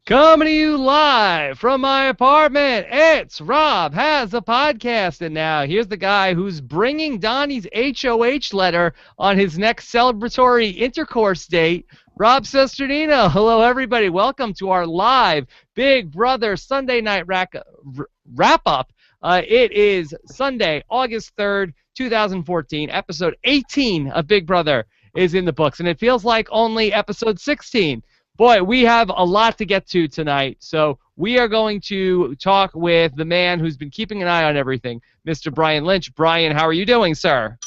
Coming to you live from my apartment, it's Rob Has a Podcast. And now here's the guy who's bringing Donnie's HOH letter on his next celebratory intercourse date, Rob Cesternino. Hello, everybody. Welcome to our live Big Brother Sunday night wrap-up. It is Sunday, August 3rd, 2014, episode 18 of Big Brother is in the books, and it feels like only episode 16. Boy, we have a lot to get to tonight, so we are going to talk with the man who's been keeping an eye on everything, Mr. Brian Lynch. Brian, how are you doing, sir?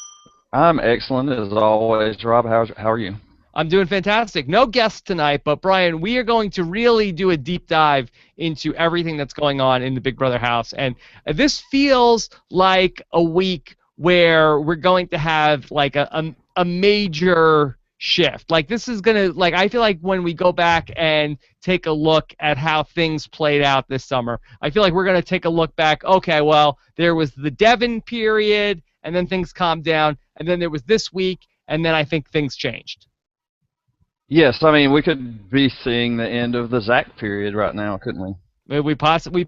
I'm excellent as always, Rob. How are you? I'm doing fantastic. No guests tonight, but Brian, we are going to really do a deep dive into everything that's going on in the Big Brother house, and this feels like a week where we're going to have like a major shift. Like this is gonna, like, I feel like when we go back and take a look at how things played out this summer, I feel like we're gonna take a look back. Okay, well, there was the Devin period, and then things calmed down, and then there was this week, and then I think things changed. Yes, I mean we could be seeing the end of the Zach period right now, couldn't we? We possibly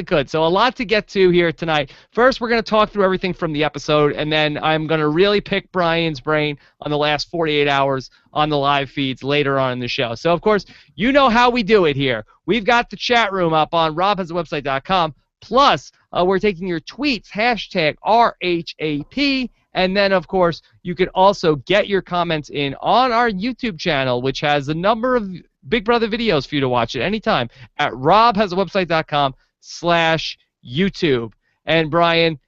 could. So a lot to get to here tonight. First, we're going to talk through everything from the episode, and then I'm going to really pick Brian's brain on the last 48 hours on the live feeds later on in the show. So, of course, you know how we do it here. We've got the chat room up on robhasawebsite.com. Plus, we're taking your tweets, hashtag RHAP. And then, of course, you can also get your comments in on our YouTube channel, which has a number of Big Brother videos for you to watch at any time at robhasawebsite.com/YouTube. And Brian,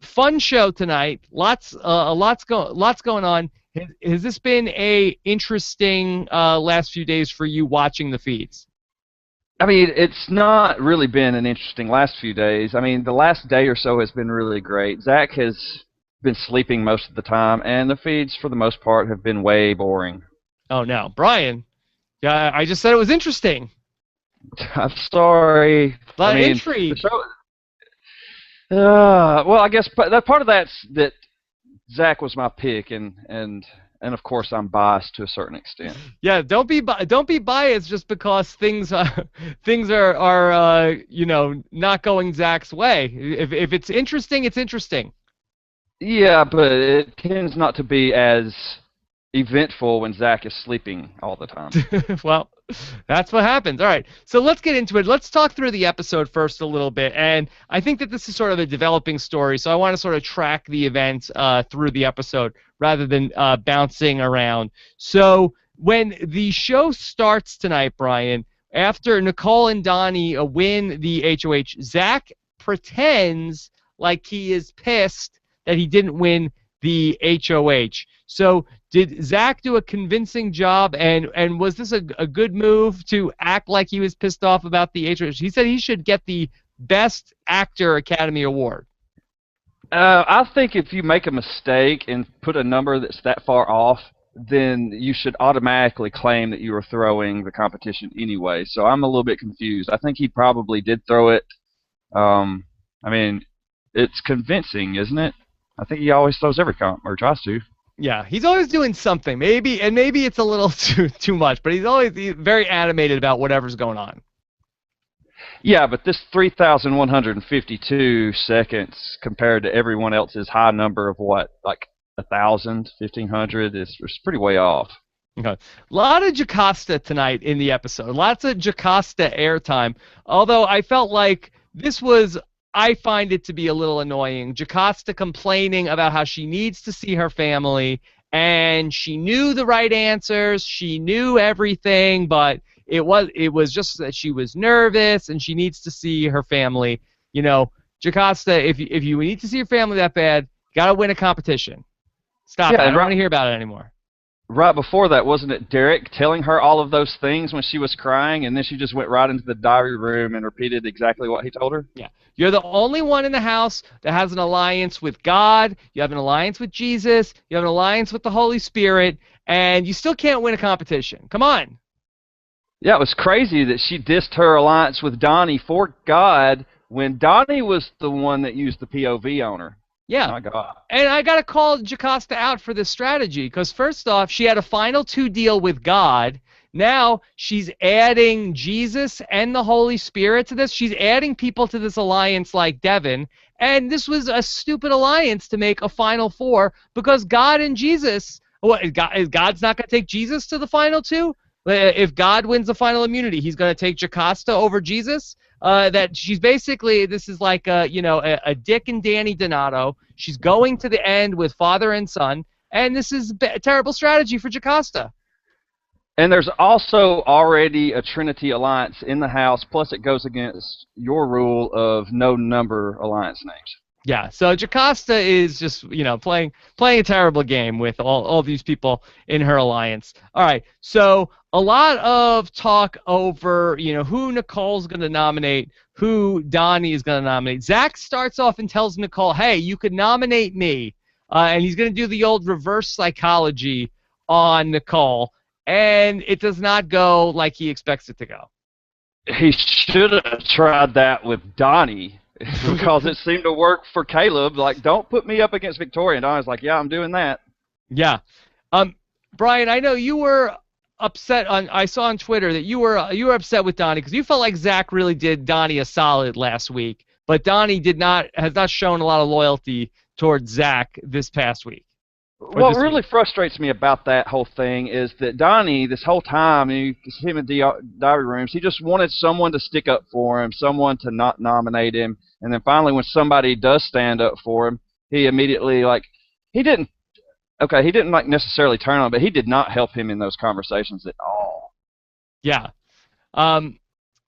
fun show tonight. Lots going on. Has this been a interesting last few days for you watching the feeds? I mean, it's not really been an interesting last few days. I mean, the last day or so has been really great. Zach has been sleeping most of the time, and the feeds, for the most part, have been way boring. Oh, no. Brian, yeah, I just said it was interesting. I'm sorry. But intrigue. Well, I guess part of that's that Zach was my pick, and of course I'm biased to a certain extent. Yeah, don't be biased just because things are not going Zach's way. If it's interesting, it's interesting. Yeah, but it tends not to be as eventful when Zach is sleeping all the time. Well, that's what happens. All right, so let's get into it. Let's talk through the episode first a little bit, and I think that this is sort of a developing story, so I want to sort of track the events through the episode rather than bouncing around. So when the show starts tonight, Brian, after Nicole and Donny win the HOH, Zach pretends like he is pissed that he didn't win the HOH. So did Zach do a convincing job, and was this a good move to act like he was pissed off about the HOH? He said he should get the Best Actor Academy Award. I think if you make a mistake and put a number that's that far off, then you should automatically claim that you were throwing the competition anyway. So I'm a little bit confused. I think he probably did throw it. I mean, it's convincing, isn't it? I think he always throws every comp, or tries to. Yeah, he's always doing something. Maybe it's a little too much, but he's always very animated about whatever's going on. Yeah, but this 3,152 seconds compared to everyone else's high number of what, like 1,000, 1,500 is pretty way off. Okay. A lot of Jocasta tonight in the episode. Lots of Jocasta airtime. Although I felt like this was, I find it to be a little annoying. Jocasta complaining about how she needs to see her family, and she knew the right answers, she knew everything, but it was just that she was nervous and she needs to see her family. You know, Jocasta, if you need to see your family that bad, you gotta win a competition. Stop it. I don't want to hear about it anymore. Right before that, wasn't it Derek telling her all of those things when she was crying, and then she just went right into the diary room and repeated exactly what he told her? Yeah. You're the only one in the house that has an alliance with God. You have an alliance with Jesus. You have an alliance with the Holy Spirit, and you still can't win a competition. Come on. Yeah, it was crazy that she dissed her alliance with Donny for God when Donny was the one that used the POV on her. Yeah. My God. And I got to call Jocasta out for this strategy because, first off, she had a final 2 deal with God. Now she's adding Jesus and the Holy Spirit to this. She's adding people to this alliance like Devin. And this was a stupid alliance to make a Final Four because God and Jesus, God's not going to take Jesus to the final two? If God wins the final immunity, he's going to take Jocasta over Jesus? That she's basically, this is like a Dick and Danny Donato. She's going to the end with father and son, and this is a terrible strategy for Jocasta. And there's also already a Trinity alliance in the house, plus it goes against your rule of no number alliance names. Yeah, so Jocasta is just, playing a terrible game with all these people in her alliance. All right, so a lot of talk over, who Nicole's going to nominate, who Donny is going to nominate. Zach starts off and tells Nicole, hey, you could nominate me, and he's going to do the old reverse psychology on Nicole, and it does not go like he expects it to go. He should have tried that with Donny. Because it seemed to work for Caleb. Like, don't put me up against Victoria. And I was like, yeah, I'm doing that. Yeah. Brian, I know you were upset I saw on Twitter that you were upset with Donny because you felt like Zach really did Donny a solid last week, but Donny has not shown a lot of loyalty towards Zach this past week. What really frustrates me about that whole thing is that Donny, this whole time, you see him in diary rooms, he just wanted someone to stick up for him, someone to not nominate him, and then finally when somebody does stand up for him, he immediately, he didn't necessarily turn on him, but he did not help him in those conversations at all. Yeah.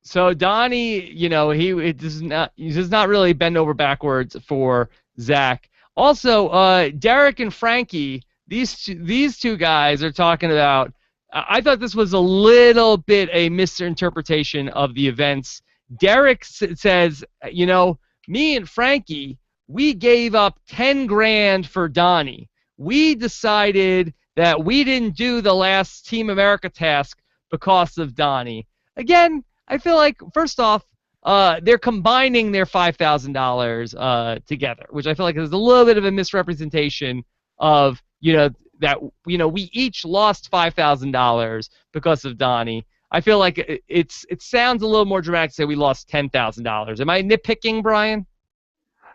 So Donny, he does not really bend over backwards for Zach. Also, Derek and Frankie, these two guys are talking about. I thought this was a little bit a misinterpretation of the events. Derek says, me and Frankie, we gave up 10 grand for Donny. We decided that we didn't do the last Team America task because of Donny. Again, I feel like, first off, they're combining their $5,000 together, which I feel like is a little bit of a misrepresentation of, that, we each lost $5,000 because of Donny. I feel like it sounds a little more dramatic to say we lost $10,000. Am I nitpicking, Brian?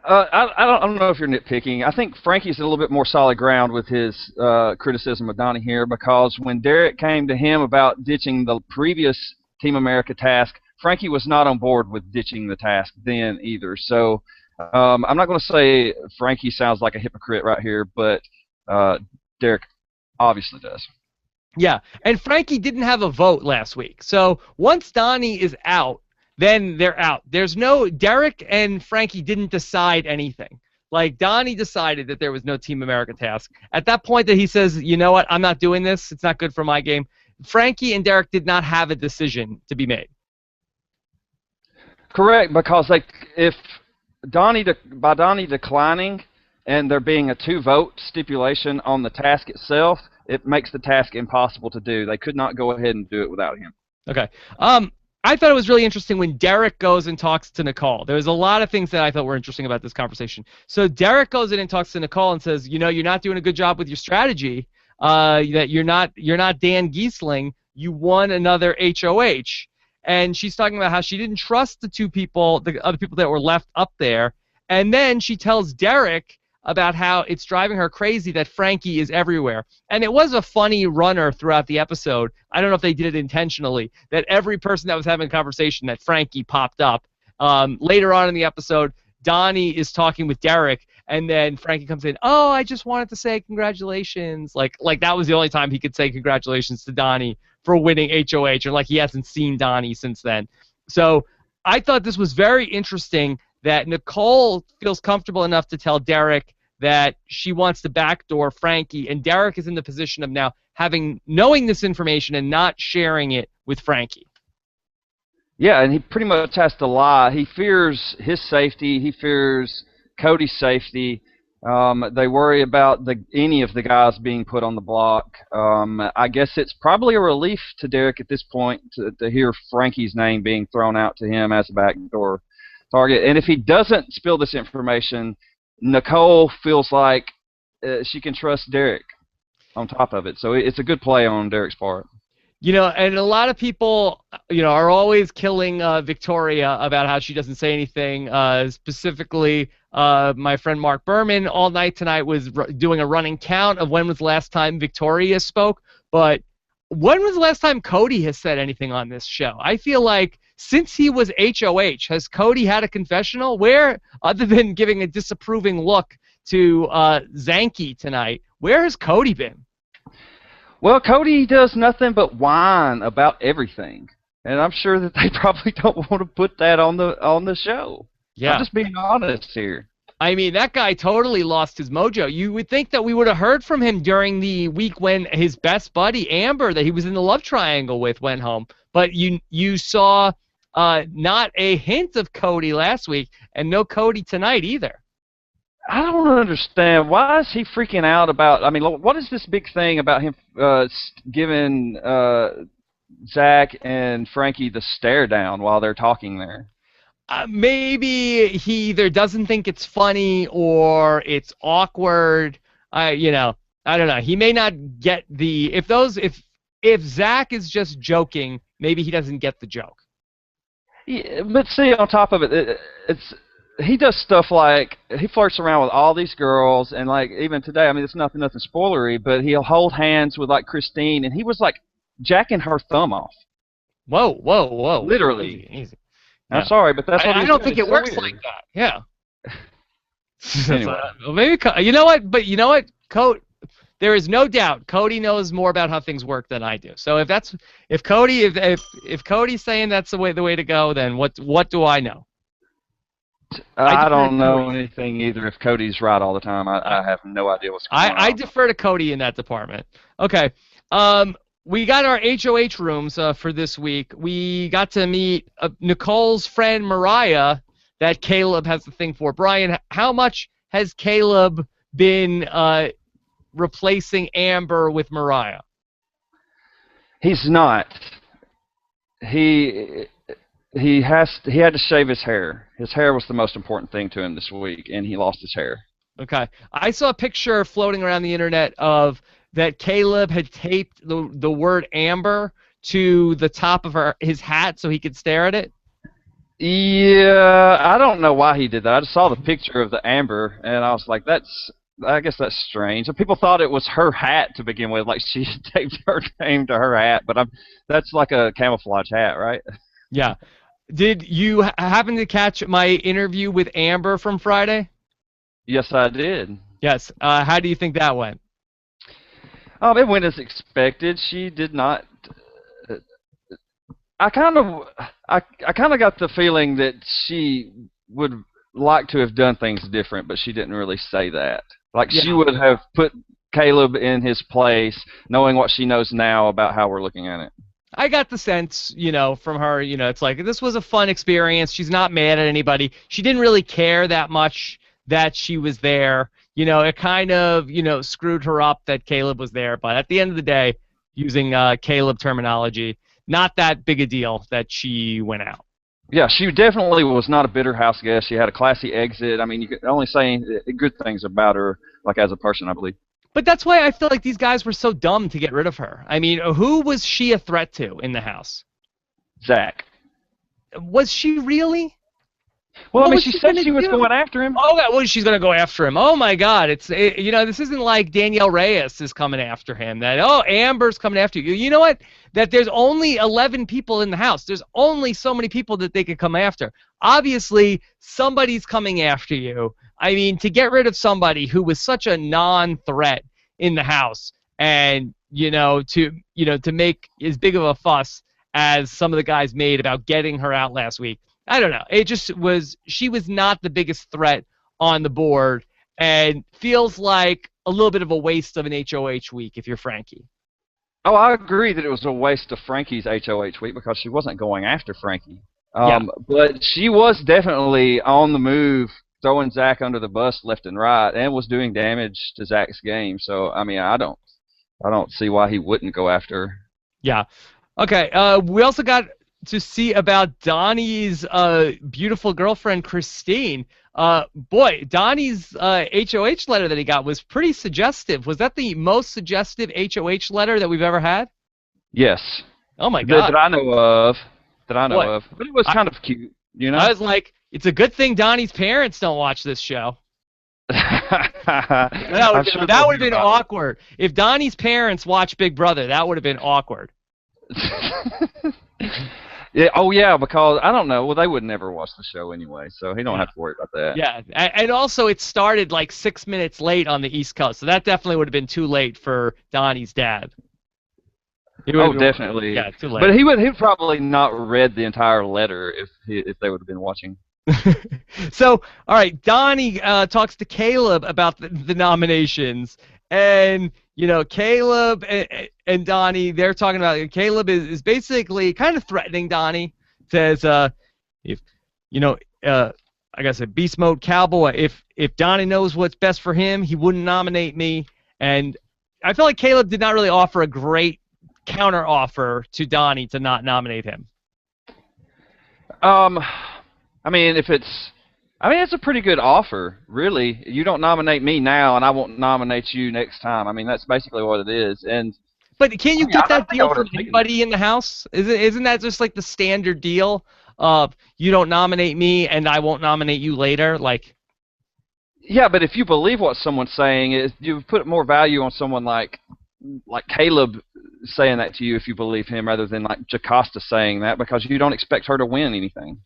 I don't know if you're nitpicking. I think Frankie's a little bit more solid ground with his criticism of Donny here, because when Derek came to him about ditching the previous Team America task, Frankie was not on board with ditching the task then either. So I'm not going to say Frankie sounds like a hypocrite right here, but Derek obviously does. Yeah, and Frankie didn't have a vote last week. So once Donny is out, then they're out. Derek and Frankie didn't decide anything. Like, Donny decided that there was no Team America task. At that point that he says, you know what, I'm not doing this, it's not good for my game, Frankie and Derek did not have a decision to be made. Correct, because if Donny declining and there being a 2-vote stipulation on the task itself, it makes the task impossible to do. They could not go ahead and do it without him. Okay. I thought it was really interesting when Derek goes and talks to Nicole. There was a lot of things that I thought were interesting about this conversation. So Derek goes in and talks to Nicole and says, you're not doing a good job with your strategy. That you're not Dan Giesling. You won another HOH. And she's talking about how she didn't trust the other people that were left up there. And then she tells Derek about how it's driving her crazy that Frankie is everywhere. And it was a funny runner throughout the episode. I don't know if they did it intentionally, that every person that was having a conversation that Frankie popped up. Later on in the episode, Donny is talking with Derek, and then Frankie comes in, oh, I just wanted to say congratulations. Like that was the only time he could say congratulations to Donny for winning HOH, or like he hasn't seen Donny since then. So I thought this was very interesting that Nicole feels comfortable enough to tell Derek that she wants to backdoor Frankie, and Derek is in the position of now knowing this information and not sharing it with Frankie. Yeah, and he pretty much has to lie. He fears his safety. He fears Cody's safety. They worry about any of the guys being put on the block. I guess it's probably a relief to Derek at this point to hear Frankie's name being thrown out to him as a backdoor target. And if he doesn't spill this information, Nicole feels like she can trust Derek on top of it. So it's a good play on Derek's part. You know, and a lot of people, are always killing Victoria about how she doesn't say anything. Specifically, my friend Mark Berman all night tonight was doing a running count of when was the last time Victoria spoke. But when was the last time Cody has said anything on this show? I feel like since he was HOH, has Cody had a confessional? Where, other than giving a disapproving look to Zanke tonight, where has Cody been? Well, Cody does nothing but whine about everything, and I'm sure that they probably don't want to put that on the show. Yeah. I'm just being honest here. I mean, that guy totally lost his mojo. You would think that we would have heard from him during the week when his best buddy, Amber, that he was in the love triangle with, went home. But you saw not a hint of Cody last week, and no Cody tonight either. I don't understand. Why is he freaking out about... I mean, what is this big thing about him giving Zach and Frankie the stare down while they're talking there? Maybe he either doesn't think it's funny or it's awkward. I don't know. He may not get the... If Zach is just joking, maybe he doesn't get the joke. Yeah, but see, on top of it, he does stuff like he flirts around with all these girls, and like even today, I mean, it's nothing spoilery, but he'll hold hands with like Christine, and he was like jacking her thumb off. Whoa! Literally. Easy. I'm sorry, but that's what I don't think it works like that. Yeah. Anyway. Well, maybe you know what? But you know what, there is no doubt Cody knows more about how things work than I do. So if Cody's saying that's the way to go, then what do I know? I don't know anything either. If Cody's right all the time, I have no idea what's going on. I defer to Cody in that department. Okay. We got our HOH rooms for this week. We got to meet Nicole's friend Mariah that Caleb has the thing for. Brian, how much has Caleb been replacing Amber with Mariah? He's not. He had to shave his hair. His hair was the most important thing to him this week, and he lost his hair. Okay. I saw a picture floating around the internet of that Caleb had taped the word Amber to the top of his hat so he could stare at it. Yeah, I don't know why he did that. I just saw the picture of the Amber, and I was like, I guess that's strange. And people thought it was her hat to begin with, like she taped her name to her hat, but that's like a camouflage hat, right? Yeah. Did you happen to catch my interview with Amber from Friday? Yes, I did. Yes. How do you think that went? It went as expected. She did not. I kind of got the feeling that she would like to have done things different, but she didn't really say that. Like she would have put Caleb in his place, knowing what she knows now about how we're looking at it. I got the sense, from her, it's like this was a fun experience. She's not mad at anybody. She didn't really care that much that she was there. It kind of, screwed her up that Caleb was there. But at the end of the day, using Caleb terminology, not that big a deal that she went out. Yeah, she definitely was not a bitter house guest. She had a classy exit. I mean, you could only say good things about her, like as a person, I believe. But that's why I feel like these guys were so dumb to get rid of her. I mean, who was she a threat to in the house? Zach. Was she really? Well, I mean, she said she was going after him. Oh, well, she's going to go after him. Oh, my God. This isn't like Danielle Reyes is coming after him. Amber's coming after you. You know what? That there's only 11 people in the house. There's only so many people that they could come after. Obviously, somebody's coming after you. I mean, to get rid of somebody who was such a non-threat in the house and, to make as big of a fuss as some of the guys made about getting her out last week, I don't know. It just was, she was not the biggest threat on the board and feels like a little bit of a waste of an HOH week if you're Frankie. Oh, I agree that it was a waste of Frankie's HOH week because she wasn't going after Frankie. But she was definitely on the move, throwing Zach under the bus left and right, and was doing damage to Zach's game. So, I mean, I don't see why he wouldn't go after her. Yeah. Okay. We also got to see about Donny's beautiful girlfriend, Christine. Boy, Donny's HOH letter that he got was pretty suggestive. Was that the most suggestive HOH letter that we've ever had? Yes. Oh my That, God. that I know of. That I know What? of. But it was kind of cute, you know? I was like, it's a good thing Donnie's parents don't watch this show. I'm sure That they'll would have hear been about awkward. If Donnie's parents watched Big Brother, that would have been awkward. it. Yeah, oh yeah, because I don't know. Well, they would never watch the show anyway, so he don't Yeah. have to worry about that. Yeah, and also it started like 6 minutes late on the East Coast, so that definitely would have been too late for Donnie's dad. Oh, definitely. Yeah, too late. But he'd probably not read the entire letter if they would have been watching. So, all right, Donnie talks to Caleb about the nominations, and Caleb and Donnie, they're talking about Caleb is basically kind of threatening Donnie. Says, if I guess a beast mode cowboy, if Donnie knows what's best for him, he wouldn't nominate me. And I feel like Caleb did not really offer a great counter offer to Donnie to not nominate him. I mean, it's a pretty good offer, really. You don't nominate me now, and I won't nominate you next time. I mean, that's basically what it is. But can't you get that deal from taken anybody in the house? Isn't that just like the standard deal of you don't nominate me and I won't nominate you later? Like, yeah, but if you believe what someone's saying, you put more value on someone like Caleb saying that to you if you believe him, rather than like Jocasta saying that, because you don't expect her to win anything.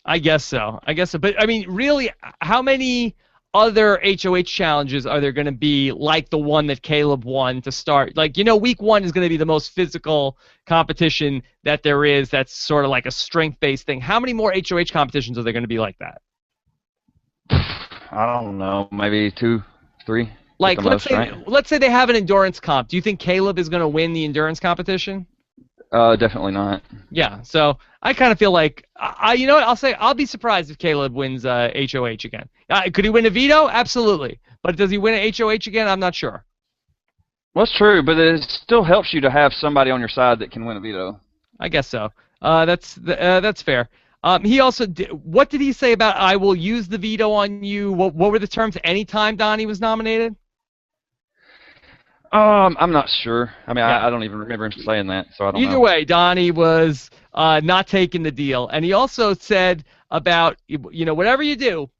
I guess so. But I mean, really, how many other HOH challenges are there going to be like the one that Caleb won to start? Like, week 1 is going to be the most physical competition that there is. That's sort of like a strength-based thing. How many more HOH competitions are there going to be like that? I don't know. Maybe 2, 3. Like, let's say they have an endurance comp. Do you think Caleb is going to win the endurance competition? Definitely not. Yeah, so I kind of feel like you know what? I'll be surprised if Caleb wins HOH again. Could he win a veto? Absolutely. But does he win a HOH again? I'm not sure. Well, that's true, but it still helps you to have somebody on your side that can win a veto. I guess so. That's fair. He also what did he say about I will use the veto on you? What were the terms anytime Donnie was nominated? I'm not sure. I mean, Yeah. I don't even remember him saying that, so I don't know. Either way, Donnie was not taking the deal. And he also said about, whatever you do,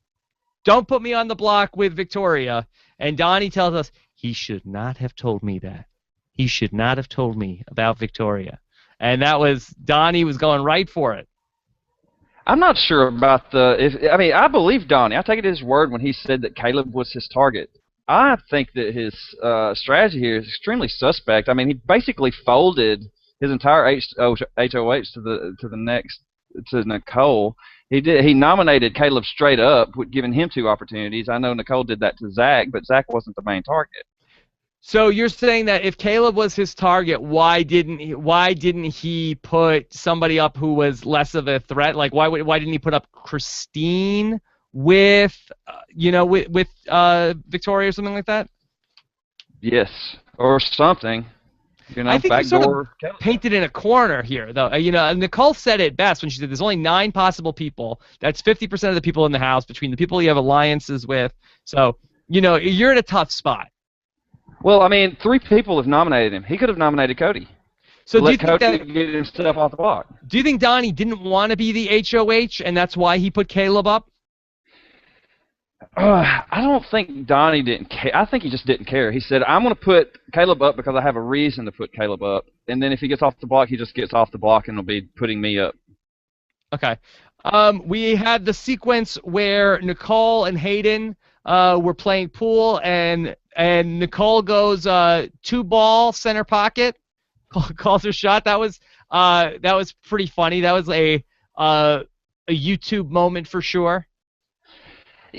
don't put me on the block with Victoria. And Donnie tells us, he should not have told me that. He should not have told me about Victoria. And Donnie was going right for it. I'm not sure about I believe Donnie. I take it at his word when he said that Caleb was his target. I think that his strategy here is extremely suspect. I mean, he basically folded his entire HOH to Nicole. He nominated Caleb straight up, giving him 2 opportunities. I know Nicole did that to Zach, but Zach wasn't the main target. So you're saying that if Caleb was his target, why didn't he put somebody up who was less of a threat? Like why didn't he put up Christine with Victoria or something like that? Yes, or something. I think he sort of painted in a corner here, though. Nicole said it best when she said there's only 9 possible people. That's 50% of the people in the house between the people you have alliances with. So, you're in a tough spot. Well, I mean, 3 people have nominated him. He could have nominated Cody. So do you think Cody get himself off the block. Do you think Donnie didn't want to be the HOH, and that's why he put Caleb up? I don't think Donnie didn't care. I think he just didn't care. He said, I'm going to put Caleb up because I have a reason to put Caleb up. And then if he gets off the block, he just gets off the block and will be putting me up. Okay. We had the sequence where Nicole and Hayden were playing pool, and Nicole goes 2-ball center pocket, calls her shot. That was pretty funny. That was a YouTube moment for sure.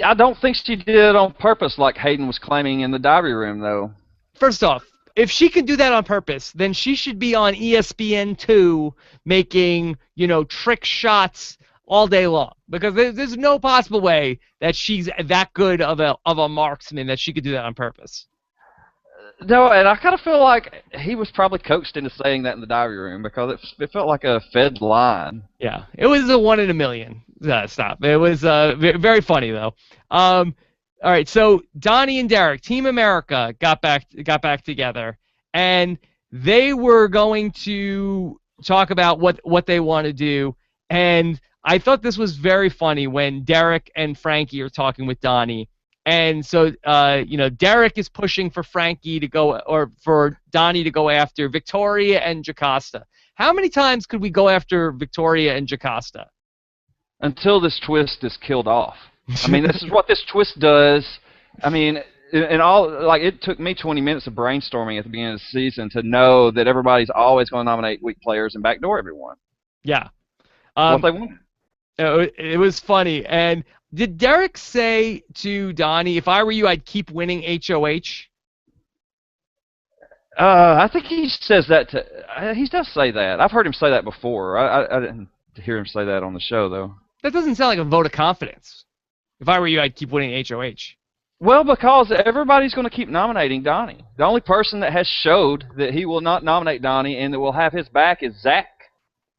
I don't think she did it on purpose like Hayden was claiming in the diary room, though. First off, if she can do that on purpose, then she should be on ESPN2 making, trick shots all day long. Because there's no possible way that she's that good of a marksman that she could do that on purpose. No, and I kind of feel like he was probably coaxed into saying that in the diary room because it felt like a fed line. Yeah, it was a 1 in a million. Stop. It was very funny though. All right, so Donnie and Derek, Team America, got back together, and they were going to talk about what they want to do, and I thought this was very funny when Derek and Frankie are talking with Donny. And so, Derek is pushing for Frankie to go, or for Donny to go after Victoria and Jocasta. How many times could we go after Victoria and Jocasta? Until this twist is killed off. I mean, this is what this twist does. I mean, it took me 20 minutes of brainstorming at the beginning of the season to know that everybody's always going to nominate weak players and backdoor everyone. Yeah. What they want. It was funny. And did Derek say to Donny, if I were you, I'd keep winning HOH? I think he says that he does say that. I've heard him say that before. I didn't hear him say that on the show, though. That doesn't sound like a vote of confidence. If I were you, I'd keep winning HOH. Well, because everybody's going to keep nominating Donny. The only person that has showed that he will not nominate Donny and that will have his back is Zach.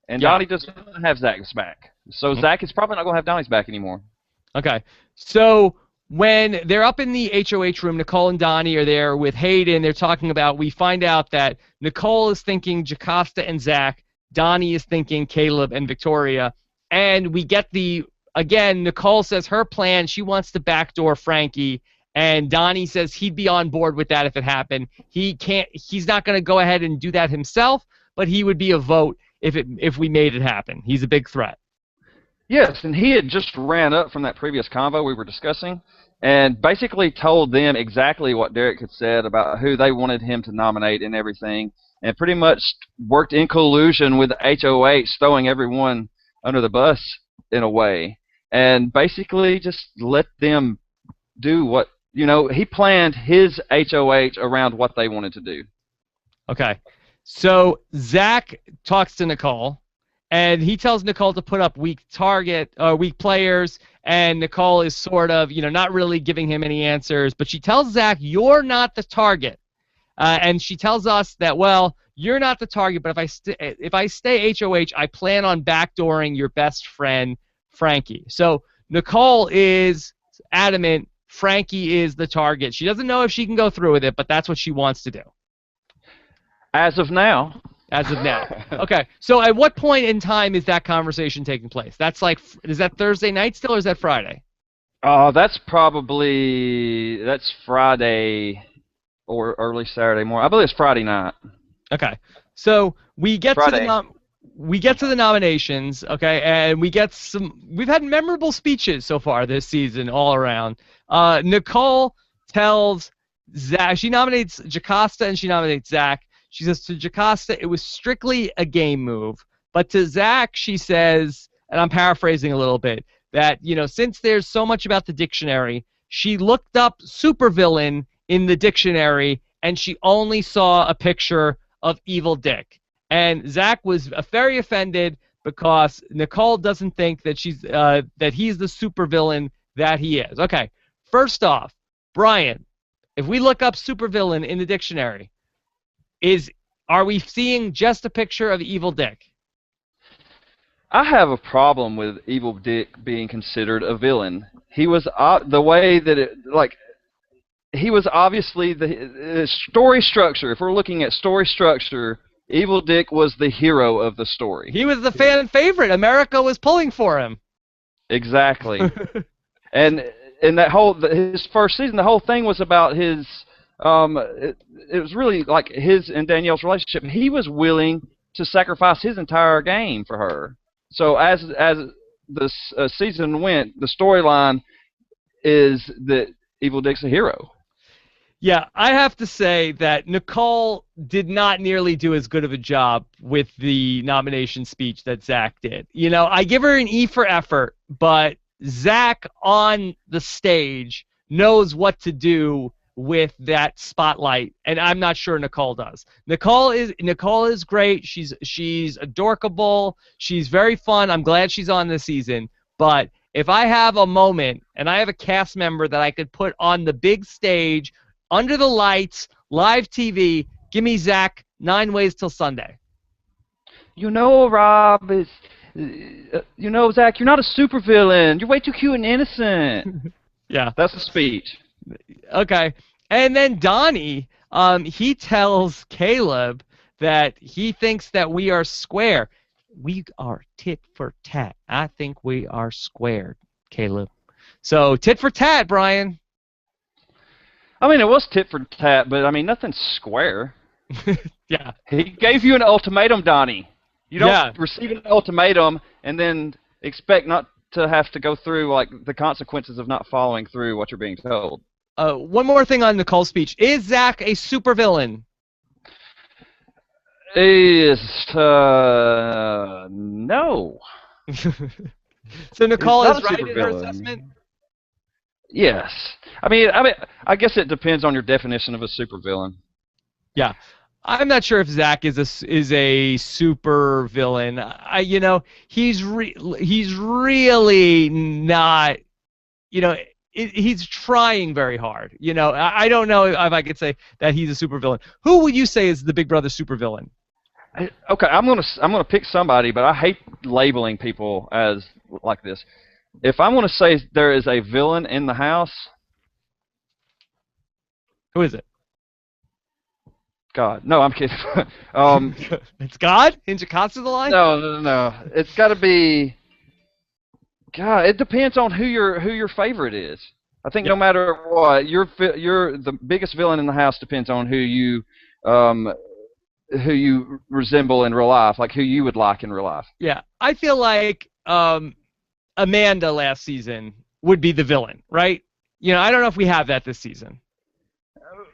And yeah. Donny does not have Zach's back. So Zach is probably not going to have Donny's back anymore. Okay. So when they're up in the HOH room, Nicole and Donny are there with Hayden. They're talking about, we find out that Nicole is thinking Jocasta and Zach. Donny is thinking Caleb and Victoria. And we get again, Nicole says her plan, she wants to backdoor Frankie. And Donny says he'd be on board with that if it happened. He's not going to go ahead and do that himself, but he would be a vote if we made it happen. He's a big threat. Yes, and he had just ran up from that previous convo we were discussing and basically told them exactly what Derek had said about who they wanted him to nominate and everything, and pretty much worked in collusion with HOH, throwing everyone under the bus in a way, and basically just let them do what, he planned his HOH around what they wanted to do. Okay. So Zach talks to Nicole, and he tells Nicole to put up weak players, and Nicole is sort of, not really giving him any answers, but she tells Zach, you're not the target. And she tells us that, well, you're not the target, but if I stay HOH, I plan on backdooring your best friend, Frankie. So Nicole is adamant Frankie is the target. She doesn't know if she can go through with it, but that's what she wants to do. As of now. As of now. Okay. So at what point in time is that conversation taking place? Is that Thursday night still, or is that Friday? That's Friday or early Saturday morning. I believe it's Friday night. Okay. So we get to the nominations, okay, and we've had memorable speeches so far this season all around. Nicole tells Zach, she nominates Jocasta and she nominates Zach. She says to Jocasta, it was strictly a game move. But to Zach, she says, and I'm paraphrasing a little bit, that, since there's so much about the dictionary, she looked up supervillain in the dictionary and she only saw a picture of Evil Dick. And Zach was very offended because Nicole doesn't think that that he's the supervillain that he is. Okay, first off, Brian, if we look up supervillain in the dictionary, are we seeing just a picture of Evil Dick? I have a problem with Evil Dick being considered a villain. He was the way that he was obviously the story structure. If we're looking at story structure, Evil Dick was the hero of the story. He was the fan favorite. America was pulling for him. Exactly. And in his first season, the whole thing was about his. It was really like his and Danielle's relationship. He was willing to sacrifice his entire game for her. So as the season went, the storyline is that Evil Dick's a hero. Yeah, I have to say that Nicole did not nearly do as good of a job with the nomination speech that Zach did. I give her an E for effort, but Zach on the stage knows what to do with that spotlight, and I'm not sure Nicole does. Nicole is great. She's adorkable. She's very fun. I'm glad she's on this season. But if I have a moment and I have a cast member that I could put on the big stage, under the lights, live TV, give me Zach 9 Ways Till Sunday. Rob, Zach, you're not a supervillain. You're way too cute and innocent. Yeah. That's the speech. Okay. And then Donny, he tells Caleb that he thinks that we are square. We are tit for tat. I think we are squared, Caleb. So tit for tat, Brian. I mean, it was tit for tat, but I mean, nothing's square. Yeah. He gave you an ultimatum, Donnie. You don't Yeah. receive an ultimatum and then expect not to have to go through like the consequences of not following through what you're being told. One more thing on Nicole's speech. Is Zach a supervillain? No. So Nicole He's not is a right in her supervillain. assessment? Yes. I mean, I guess it depends on your definition of a supervillain. Yeah. I'm not sure if Zach is a super villain. He's really not. He's trying very hard. I don't know if I could say that he's a super villain. Who would you say is the Big Brother super villain? Okay, I'm gonna pick somebody, but I hate labeling people as like this. If I'm gonna say there is a villain in the house, Who is it? God, no, I'm kidding. It's God in Jocasta's line? No. It's got to be. God, it depends on who your favorite is. I think no matter what, you're the biggest villain in the house depends on who you resemble in real life, like who you would like in real life. Yeah, I feel like Amanda last season would be the villain, right? I don't know if we have that this season.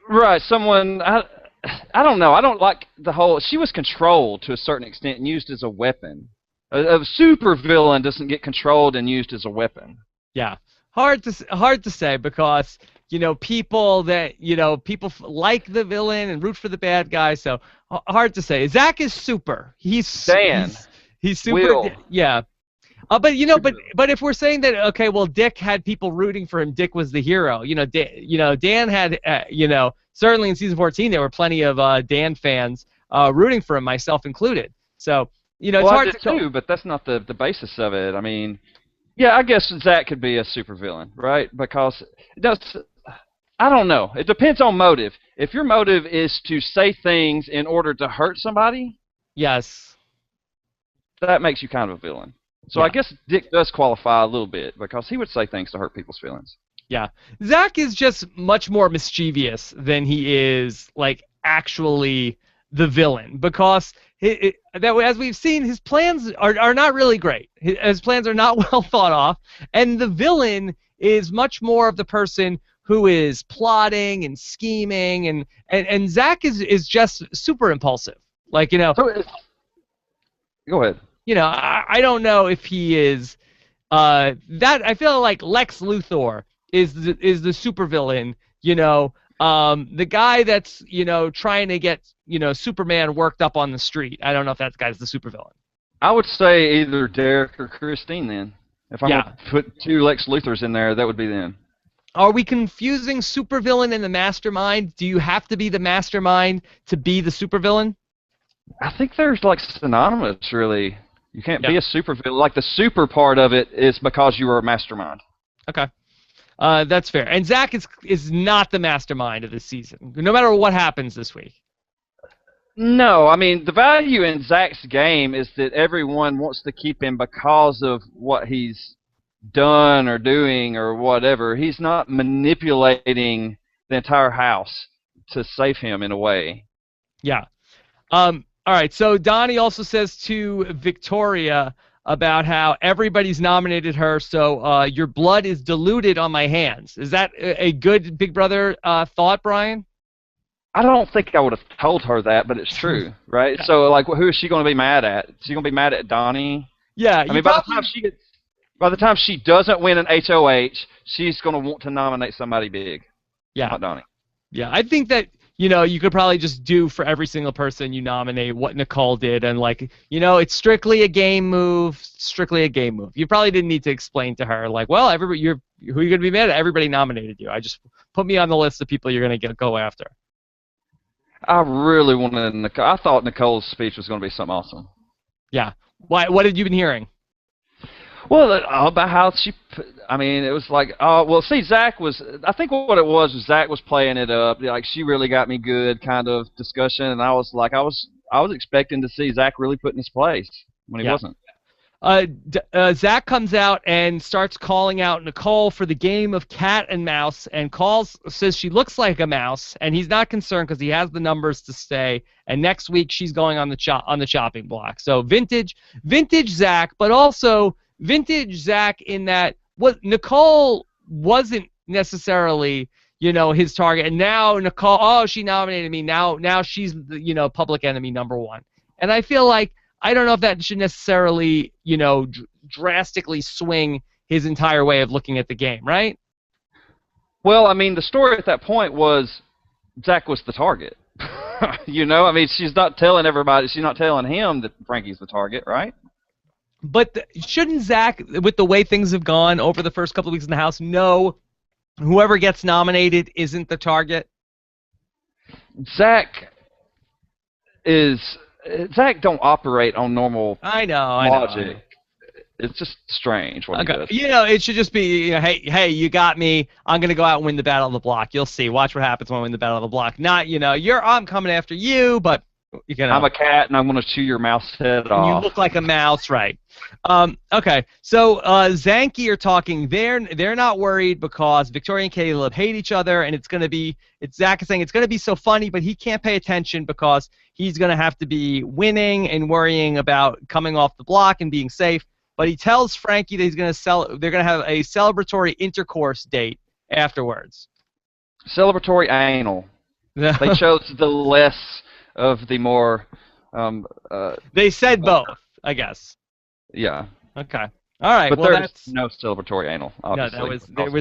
Right, someone. I don't know. I don't like the whole. She was controlled to a certain extent and used as a weapon. A super villain doesn't get controlled and used as a weapon. Yeah, hard to say because people like the villain and root for the bad guy. So hard to say. Zach is super. He's Dan. He's super. Will. Yeah. But if we're saying that, okay, well, Dick had people rooting for him. Dick was the hero. Dan had certainly in season 14 there were plenty of Dan fans rooting for him, myself included. So it's hard I did too, but that's not the basis of it. I mean, yeah, I guess Zach could be a supervillain, right? Because I don't know. It depends on motive. If your motive is to say things in order to hurt somebody, yes, that makes you kind of a villain. So I guess Dick does qualify a little bit because he would say things to hurt people's feelings. Yeah. Zach is just much more mischievous than he is like actually the villain because as we've seen, his plans are not really great. His plans are not well thought off, and the villain is much more of the person who is plotting and scheming, and Zach is just super impulsive. Like So go ahead. I don't know if he is that. I feel like Lex Luthor is the supervillain. The guy that's trying to get Superman worked up on the street. I don't know if that guy's the supervillain. I would say either Derek or Christine then. If I'm gonna put two Lex Luthors in there, that would be them. Are we confusing supervillain and the mastermind? Do you have to be the mastermind to be the supervillain? I think there's like synonymous, really. You can't be a supervillain. Like the super part of it is because you are a mastermind. Okay. That's fair. And Zach is not the mastermind of this season, no matter what happens this week. No, I mean, the value in Zach's game is that everyone wants to keep him because of what he's done or doing or whatever. He's not manipulating the entire house to save him in a way. Yeah. All right, so Donny also says to Victoria about how everybody's nominated her, so your blood is diluted on my hands. Is that a good Big Brother thought, Brian? I don't think I would have told her that, but it's true, right? Yeah. So, like, who is she going to be mad at? Is she going to be mad at Donny? Yeah. I mean, by the time she doesn't win an HOH, she's going to want to nominate somebody big. Yeah. Not Donny. Yeah, I think that you could probably just do for every single person you nominate what Nicole did, and it's strictly a game move. Strictly a game move. You probably didn't need to explain to her who are you going to be mad at? Everybody nominated you. I just put me on the list of people you're going to go after. I really wanted Nicole. I thought Nicole's speech was going to be something awesome. Yeah. Why? What have you been hearing? Well, about how she, I mean, it was like, see, Zach was, I think what it was Zach was playing it up, like she really got me good kind of discussion, and I was I was expecting to see Zach really put in his place when he wasn't. Zach comes out and starts calling out Nicole for the game of cat and mouse, and says she looks like a mouse, and he's not concerned because he has the numbers to stay. And next week she's going on the chopping block. So vintage Zach, but also vintage Zach in that Nicole wasn't necessarily his target, and now Nicole, she nominated me. Now she's public enemy number one, and I feel like. I don't know if that should necessarily, drastically swing his entire way of looking at the game, right? Well, I mean, the story at that point was Zach was the target. I mean, she's not telling everybody, she's not telling him that Frankie's the target, right? But shouldn't Zach, with the way things have gone over the first couple of weeks in the House, know whoever gets nominated isn't the target? Zach don't operate on normal logic. It's just strange what he does. It should just be, hey, you got me. I'm going to go out and win the battle of the block. You'll see. Watch what happens when I win the battle of the block. Not, I'm coming after you, but I'm a cat and I'm going to chew your mouse head off. You look like a mouse, right? Okay, so Zanky are talking. They're not worried because Victoria and Caleb hate each other, and Zach is saying it's going to be so funny, but he can't pay attention because he's going to have to be winning and worrying about coming off the block and being safe. But he tells Frankie that they're going to have a celebratory intercourse date afterwards. Celebratory anal. They chose the less of the more. They said both, I guess. Yeah. Okay. All right. But well, there's no celebratory anal. Obviously.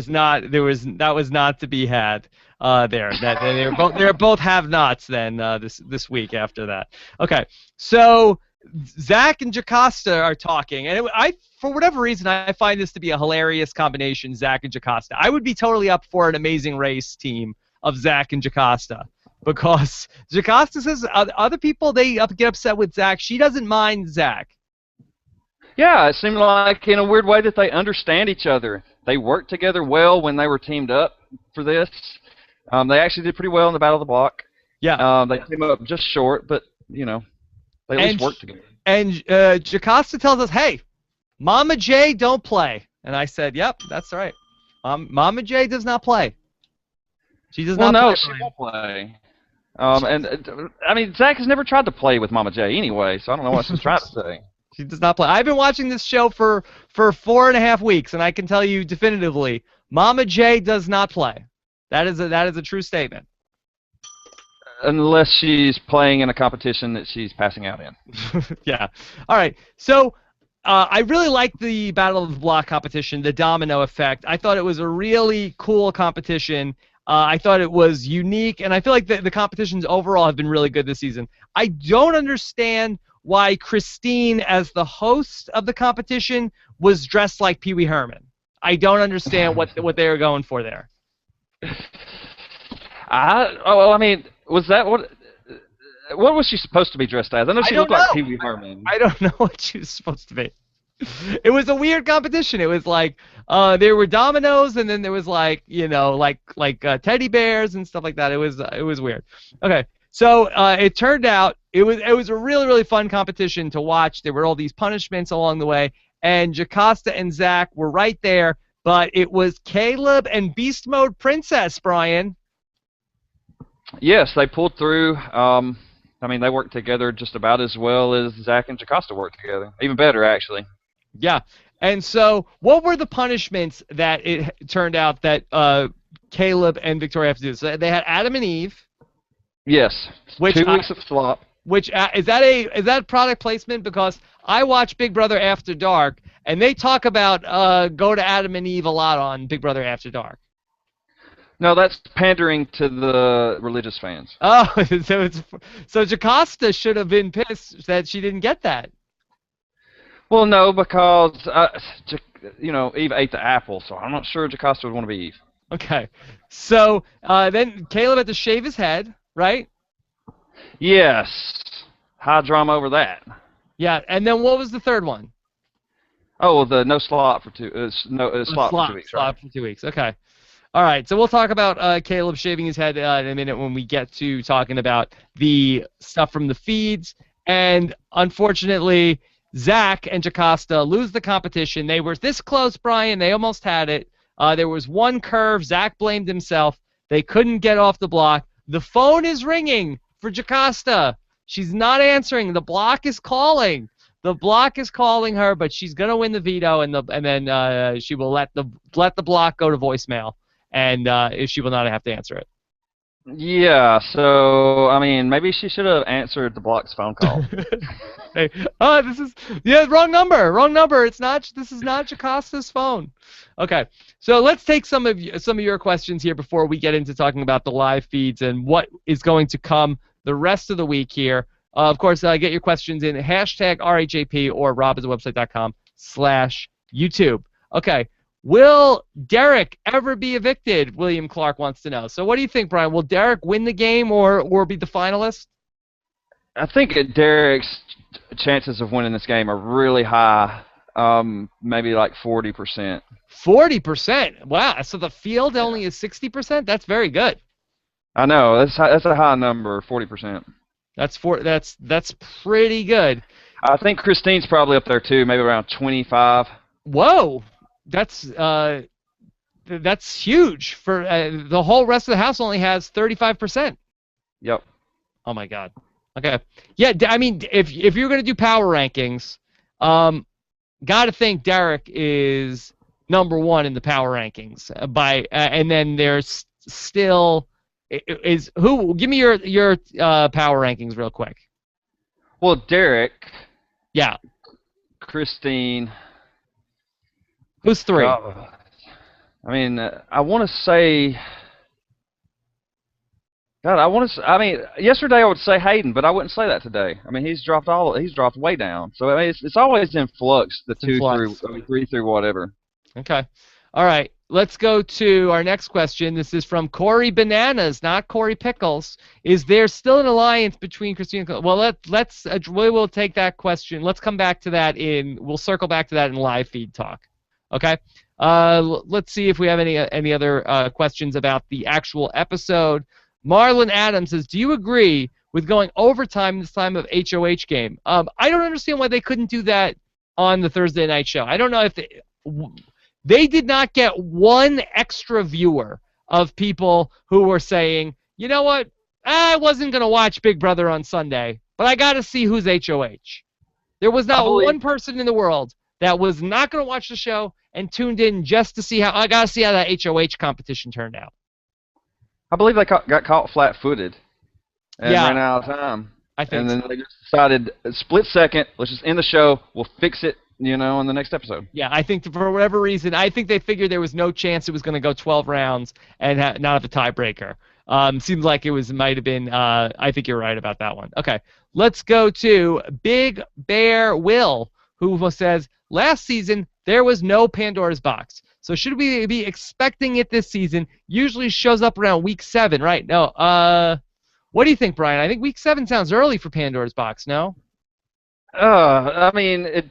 No, that was not to be had. There. They're both have-nots then. This week after that. Okay. So Zach and Jocasta are talking, and for whatever reason I find this to be a hilarious combination. Zach and Jocasta. I would be totally up for an Amazing Race team of Zach and Jocasta. Because Jocasta says other people, they get upset with Zach. She doesn't mind Zach. Yeah, it seemed like in a weird way that they understand each other. They worked together well when they were teamed up for this. They actually did pretty well in the Battle of the Block. Yeah. They came up just short, but, they at least worked together. And Jocasta tells us, hey, Mama J don't play. And I said, yep, that's right. Mama J does not play. She does not play. No, she won't play. I mean, Zach has never tried to play with Mama J anyway, so I don't know what she's trying to say. She does not play. I've been watching this show for 4.5 weeks, and I can tell you definitively, Mama J does not play. That is a true statement. Unless she's playing in a competition that she's passing out in. Yeah. All right. So I really liked the Battle of the Block competition, the domino effect. I thought it was a really cool competition. I thought it was unique, and I feel like the competitions overall have been really good this season. I don't understand why Christine, as the host of the competition, was dressed like Pee Wee Herman. I don't understand what they were going for there. I mean, was that what was she supposed to be dressed as? I know she looked like Pee Wee Herman. I don't know what she was supposed to be. It was a weird competition. It was like there were dominoes, and then there was like teddy bears and stuff like that. It was weird. Okay, so it turned out it was a really, really fun competition to watch. There were all these punishments along the way, and Jocasta and Zach were right there, but it was Caleb and Beast Mode Princess, Brian. Yes, they pulled through. I mean, they worked together just about as well as Zach and Jocasta worked together. Even better, actually. Yeah. And so what were the punishments that it turned out that Caleb and Victoria have to do? So they had Adam and Eve. Yes. 2 weeks of slop. Which is that product placement? Because I watch Big Brother After Dark, and they talk about go to Adam and Eve a lot on Big Brother After Dark. No, that's pandering to the religious fans. Oh, so Jocasta should have been pissed that she didn't get that. Well, no, because Eve ate the apple, so I'm not sure Jocasta would want to be Eve. Okay, so then Caleb had to shave his head, right? Yes. High drama over that. Yeah, and then what was the third one? Oh, the no slot for 2 slot for 2 weeks. Slot right? for 2 weeks. Okay. All right, so we'll talk about Caleb shaving his head in a minute when we get to talking about the stuff from the feeds. And unfortunately, Zach and Jocasta lose the competition. They were this close, Brian. They almost had it. There was one curve. Zach blamed himself. They couldn't get off the block. The phone is ringing for Jocasta. She's not answering. The block is calling. The block is calling her, but she's gonna win the veto, and then she will let the block go to voicemail, and she will not have to answer it. Yeah, so I mean, maybe she should have answered the block's phone call. Hey, this is wrong number. Wrong number. This is not Jocasta's phone. Okay, so let's take some of your questions here before we get into talking about the live feeds and what is going to come the rest of the week here. Of course, get your questions in hashtag RHAP or robaswebsite.com/YouTube. Okay. Will Derek ever be evicted? William Clark wants to know. So what do you think, Brian? Will Derek win the game or be the finalist? I think Derek's chances of winning this game are really high, maybe like 40%. 40%? Wow. So the field only is 60%? That's very good. I know. That's a high number, 40%. That's pretty good. I think Christine's probably up there too, maybe around 25. Whoa. That's huge. For the whole rest of the house only has 35%. Yep. Oh my God. Okay. Yeah. I mean, if you're gonna do power rankings, gotta think Derek is #1 in the power rankings. And then there's still is who? Give me your power rankings real quick. Well, Derek. Yeah. Christine. Who's 3? I mean, I want to say. God, I mean, yesterday I would say Hayden, but I wouldn't say that today. I mean, he's dropped way down. So I mean, it's always in flux. The 2 through 3 through whatever. Okay. All right. Let's go to our next question. This is from Corey Bananas, not Corey Pickles. Is there still an alliance between Christine and... Well, we will take that question. Let's come back to that we'll circle back to that in live feed talk. Okay. Let's see if we have any other questions about the actual episode. Marlon Adams says, do you agree with going overtime this time of HOH game? I don't understand why they couldn't do that on the Thursday night show. I don't know if they did not get one extra viewer of people who were saying, you know what, I wasn't going to watch Big Brother on Sunday, but I got to see who's HOH. There was not one person in the world that was not going to watch the show and tuned in just to see how that HOH competition turned out. I believe they got caught flat-footed and ran out of time. I think. And then they just decided, split second, let's just end the show. We'll fix it, in the next episode. Yeah, I think for whatever reason, I think they figured there was no chance it was going to go 12 rounds and not have a tiebreaker. Seems like might have been. I think you're right about that one. Okay, let's go to Big Bear Will, who says, last season, there was no Pandora's box. So should we be expecting it this season? Usually shows up around week 7, right? No. What do you think, Brian? I think week 7 sounds early for Pandora's box, no? I mean, it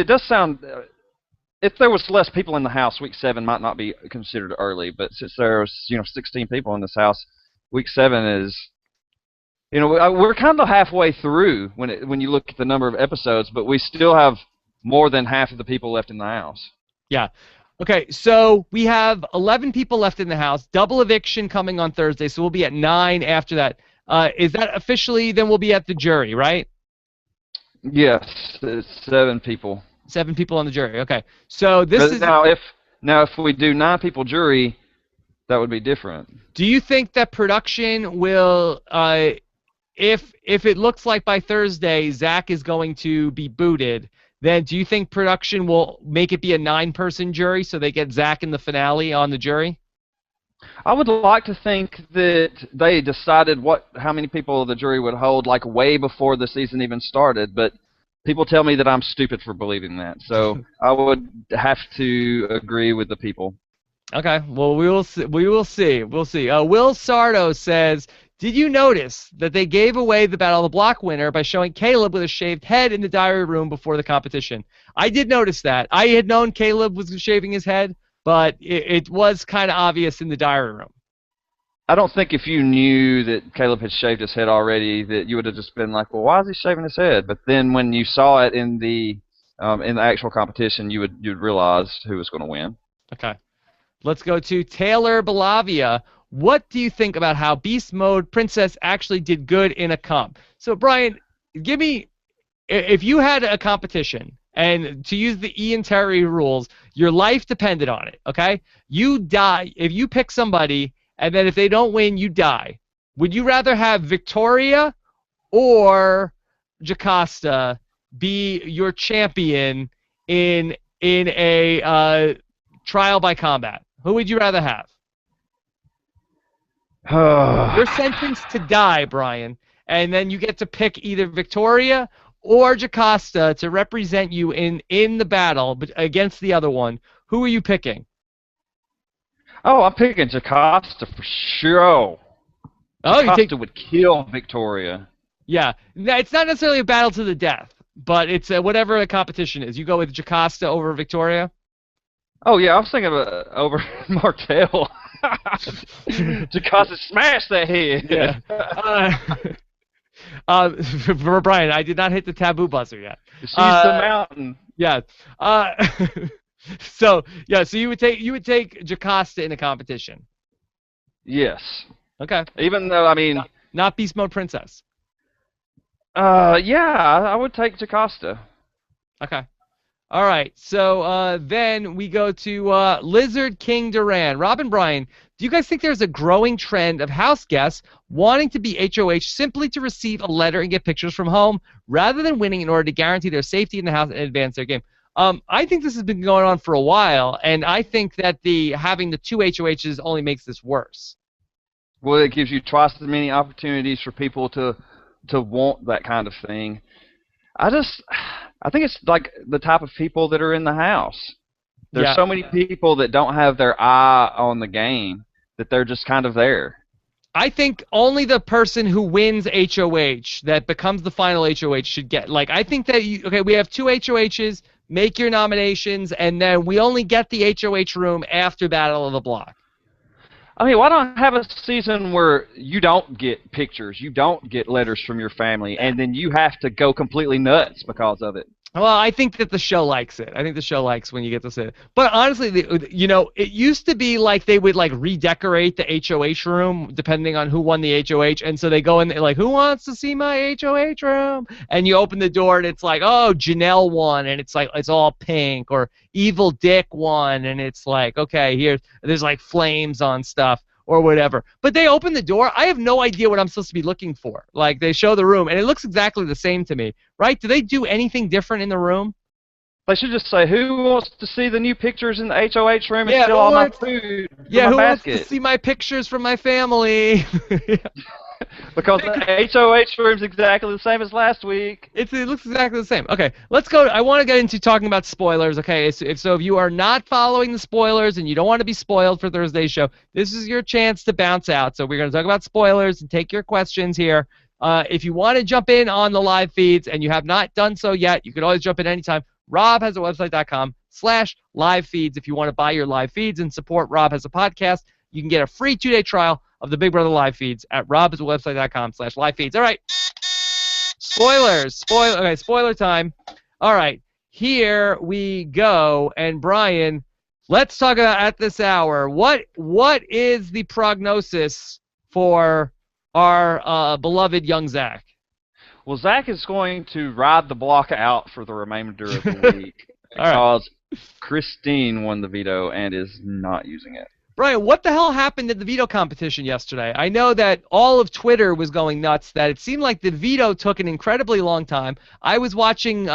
does sound... if there was less people in the house, week 7 might not be considered early. But since there's 16 people in this house, week 7 is... we're kind of halfway through when you look at the number of episodes, but we still have more than half of the people left in the house. Yeah. Okay, so we have 11 people left in the house. Double eviction coming on Thursday, so we'll be at 9 after that. Is that officially, then we'll be at the jury, right? Yes, it's 7 people. 7 people on the jury, okay. So this is... Now, if we do 9-people jury, that would be different. Do you think that production will... if it looks like by Thursday Zach is going to be booted, then do you think production will make it be a 9-person jury so they get Zach in the finale on the jury? I would like to think that they decided how many people the jury would hold like way before the season even started, but people tell me that I'm stupid for believing that. So I would have to agree with the people. Okay, well, we will see. We'll see. Will Sardo says, did you notice that they gave away the Battle of the Block winner by showing Caleb with a shaved head in the diary room before the competition? I did notice that. I had known Caleb was shaving his head, but it was kind of obvious in the diary room. I don't think if you knew that Caleb had shaved his head already that you would have just been like, well, why is he shaving his head? But then when you saw it in the actual competition, you'd realize who was going to win. Okay. Let's go to Taylor Belavia. What do you think about how Beast Mode Princess actually did good in a comp? So, Brian, give me, if you had a competition, and to use the Ian Terry rules, your life depended on it, okay? You die. If you pick somebody, and then if they don't win, you die. Would you rather have Victoria or Jocasta be your champion in a trial by combat? Who would you rather have? You're sentenced to die, Brian, and then you get to pick either Victoria or Jocasta to represent you in the battle against the other one. Who are you picking? Oh, I'm picking Jocasta for sure. Oh, Jocasta would kill Victoria. Yeah, it's not necessarily a battle to the death, but it's whatever the competition is. You go with Jocasta over Victoria? Oh, yeah, I was thinking of over Martell. Jocasta smashed that head. Yeah. For Brian, I did not hit the taboo buzzer yet. She's the mountain. Yeah. So you would take Jocasta in a competition. Yes. Okay. Even though, I mean, not Beast Mode Princess. Yeah, I would take Jocasta. Okay. All right. So then we go to Lizard King Duran. Rob and Brian, do you guys think there's a growing trend of house guests wanting to be HOH simply to receive a letter and get pictures from home rather than winning in order to guarantee their safety in the house and advance their game? I think this has been going on for a while, and I think that having the two HOHs only makes this worse. Well, it gives you twice as many opportunities for people to want that kind of thing. I think it's like the type of people that are in the house. There's so many people that don't have their eye on the game that they're just kind of there. I think only the person who wins HOH that becomes the final HOH should get. Like, I think that we have two HOHs. Make your nominations, and then we only get the HOH room after Battle of the Block. I mean, why don't have a season where you don't get pictures, you don't get letters from your family, and then you have to go completely nuts because of it? Well, I think that the show likes it. I think the show likes when you get to see it. But honestly, it used to be like they would like redecorate the HOH room depending on who won the HOH, and so they go in like, who wants to see my HOH room? And you open the door and it's like, oh, Janelle won, and it's like it's all pink, or Evil Dick won, and it's like, okay, there's like flames on stuff or whatever. But they open the door. I have no idea what I'm supposed to be looking for. Like, they show the room, and it looks exactly the same to me, right? Do they do anything different in the room? They should just say, who wants to see the new pictures in the HOH room and Yeah, steal all my food from Yeah, my who basket? wants to see my pictures from my family? Because the HOH room's exactly the same as last week. It looks exactly the same. Okay, let's go. I want to get into talking about spoilers. Okay, if you are not following the spoilers and you don't want to be spoiled for Thursday's show, this is your chance to bounce out. So we're going to talk about spoilers and take your questions here. If you want to jump in on the live feeds and you have not done so yet, you can always jump in anytime. Rob has a website.com/live feeds. If you want to buy your live feeds and support Rob Has a Podcast, you can get a free 2-day trial of the Big Brother live feeds at robhasawebsite.com/live feeds. All right. Spoilers. Okay, spoiler time. All right. Here we go. And Brian, let's talk about at this hour. What is the prognosis for our beloved young Zach? Well, Zach is going to ride the block out for the remainder of the week because Christine won the veto and is not using it. Brian, what the hell happened at the veto competition yesterday? I know that all of Twitter was going nuts, that it seemed like the veto took an incredibly long time. I was watching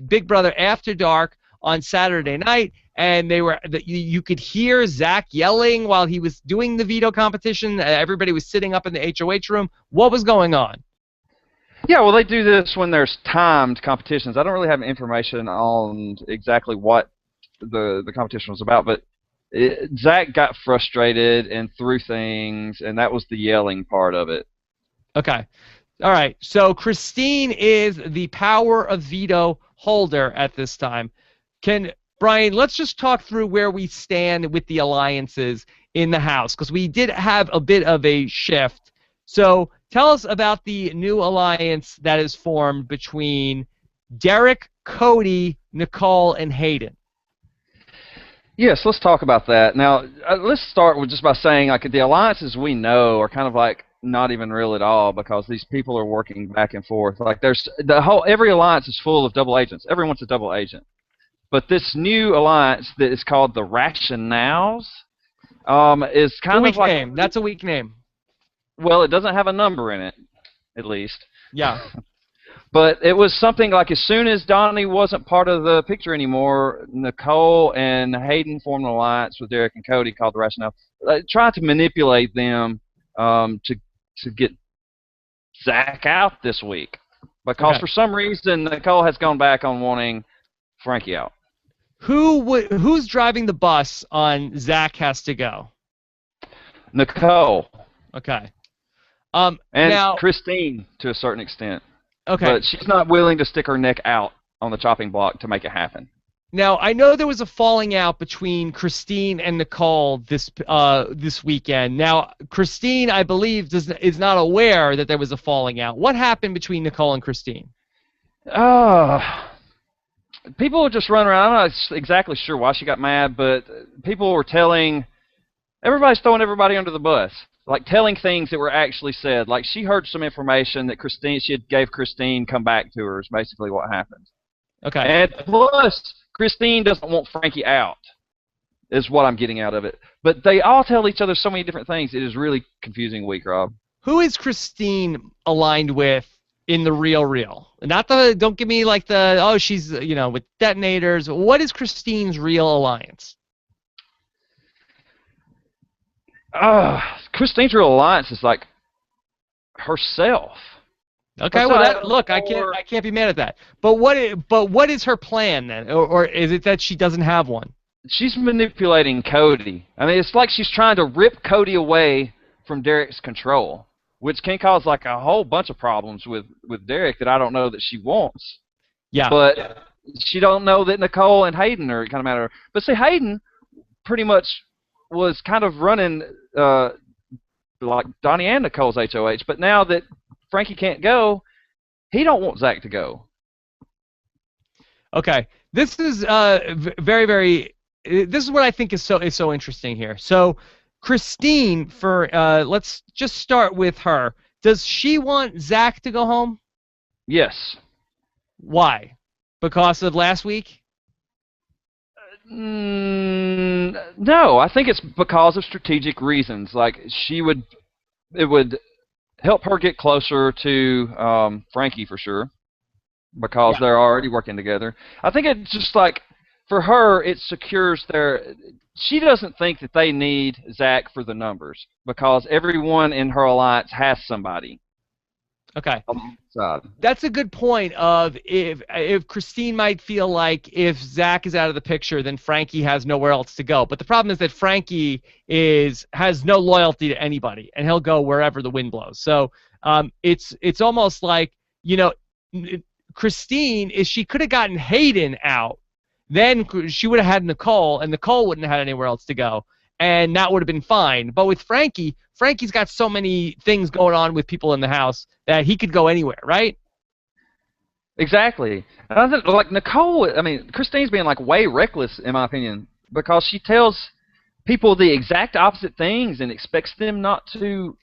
Big Brother After Dark on Saturday night, and you could hear Zach yelling while he was doing the veto competition. Everybody was sitting up in the HOH room. What was going on? Yeah, well, they do this when there's timed competitions. I don't really have information on exactly what the competition was about, but Zach got frustrated and threw things, and that was the yelling part of it. Okay. All right. So Christine is the power of veto holder at this time. Brian, let's just talk through where we stand with the alliances in the House, because we did have a bit of a shift. So tell us about the new alliance that is formed between Derek, Cody, Nicole, and Hayden. Yes, let's talk about that. Now, let's start with just by saying, like, the alliances we know are kind of like not even real at all, because these people are working back and forth. Like, there's every alliance is full of double agents. Everyone's a double agent. But this new alliance that is called the Rationales is kind of like... name. That's a weak name. Well, it doesn't have a number in it, at least. Yeah. But it was something like, as soon as Donny wasn't part of the picture anymore, Nicole and Hayden formed an alliance with Derek and Cody called the Rationale, trying to manipulate them to get Zach out this week. Because for some reason, Nicole has gone back on wanting Frankie out. Who's driving the bus on Zach has to go? Nicole. Okay. And now, Christine, to a certain extent. Okay. But she's not willing to stick her neck out on the chopping block to make it happen. Now, I know there was a falling out between Christine and Nicole this weekend. Now, Christine, I believe, is not aware that there was a falling out. What happened between Nicole and Christine? People were just running around. I'm not exactly sure why she got mad, but people were everybody's throwing everybody under the bus. Like, telling things that were actually said. Like, she heard some information that she gave Christine come back to her is basically what happened. Okay. And plus, Christine doesn't want Frankie out, is what I'm getting out of it. But they all tell each other so many different things. It is really confusing week, Rob. Who is Christine aligned with in the real? Not don't give me like she's, with detonators. What is Christine's real alliance? Christine's real alliance is like herself. Okay, well, look, I can't be mad at that. But what is her plan then, or is it that she doesn't have one? She's manipulating Cody. I mean, it's like she's trying to rip Cody away from Derek's control, which can cause like a whole bunch of problems with Derek that I don't know that she wants. Yeah. But she don't know that Nicole and Hayden are kind of mad at her. But see, Hayden pretty much was kind of running like Donny and Nicole's HOH, but now that Frankie can't go, he don't want Zach to go. Okay, this is very, very. This is what I think is so interesting here. So, Christine, let's just start with her. Does she want Zach to go home? Yes. Why? Because of last week? No, I think it's because of strategic reasons. Like, it would help her get closer to Frankie for sure, because they're already working together. I think it's just like, for her, it secures she doesn't think that they need Zach for the numbers, because everyone in her alliance has somebody. Okay. That's a good point of if Christine might feel like if Zach is out of the picture, then Frankie has nowhere else to go. But the problem is that Frankie has no loyalty to anybody, and he'll go wherever the wind blows. So it's almost like, Christine, if she could have gotten Hayden out, then she would have had Nicole, and Nicole wouldn't have had anywhere else to go. And that would have been fine. But with Frankie's got so many things going on with people in the house that he could go anywhere, right? Exactly. And I think, like, Nicole, Christine's being, like, way reckless, in my opinion, because she tells people the exact opposite things and expects them not to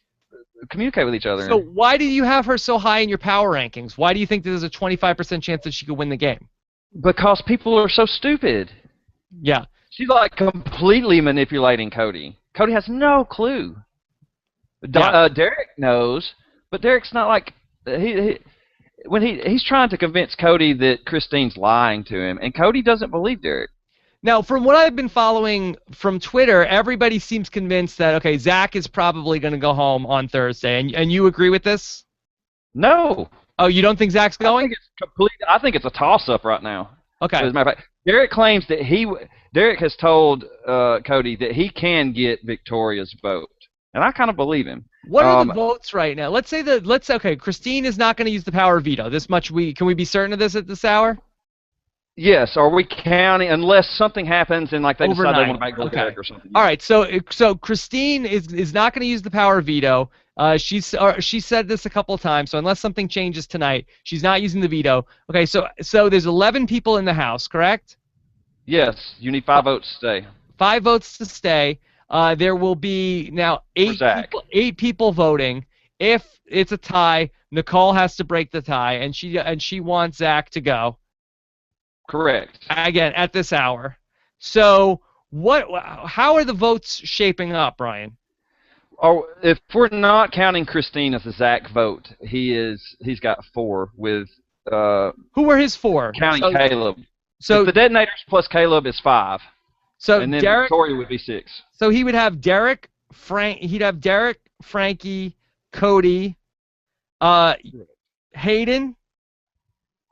communicate with each other. So why do you have her so high in your power rankings? Why do you think there's a 25% chance that she could win the game? Because people are so stupid. Yeah. She's like completely manipulating Cody. Cody has no clue. Derek knows, but Derek's not like he's trying to convince Cody that Christine's lying to him, and Cody doesn't believe Derek. Now, from what I've been following from Twitter, everybody seems convinced that Zach is probably going to go home on Thursday, and you agree with this? No. Oh, you don't think Zach's going? I think it's a toss-up right now. Okay. As a matter of fact, Derek claims that Derek has told Cody that he can get Victoria's vote, and I kind of believe him. What are the votes right now? Let's say Christine is not going to use the power of veto. This much can we be certain of this at this hour? Yes, are we counting unless something happens and like they decide they Overnight. want to backdoor Okay. Derek or something? All right. So Christine is not going to use the power of veto. She said this a couple of times. So unless something changes tonight, she's not using the veto. Okay. So there's 11 people in the house, correct? Yes, you need 5 votes to stay. 5 votes to stay. There will be now eight people voting. If it's a tie, Nicole has to break the tie, and she wants Zach to go. Correct. Again, at this hour. So how are the votes shaping up, Brian? Oh, if we're not counting Christine as a Zach vote, he's got 4 with Who were his 4? Counting Caleb. So the detonators plus Caleb is 5. So and then Derek, Victoria would be 6. So he would have Derek, Frankie, Cody, Hayden.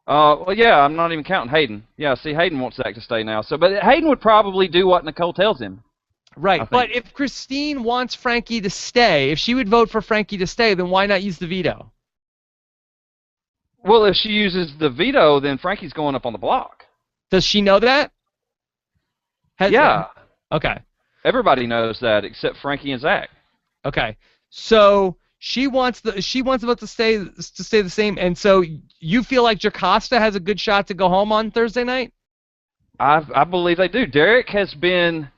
Well, yeah, I'm not even counting Hayden. Yeah, see, Hayden wants Zach to stay now. But Hayden would probably do what Nicole tells him. Right, but if Christine wants Frankie to stay, if she would vote for Frankie to stay, then why not use the veto? Well, if she uses the veto, then Frankie's going up on the block. Does she know that? Yeah. Okay. Everybody knows that except Frankie and Zach. Okay. So she wants the vote to stay the same, and so you feel like Jocasta has a good shot to go home on Thursday night? I believe they do. Derek has been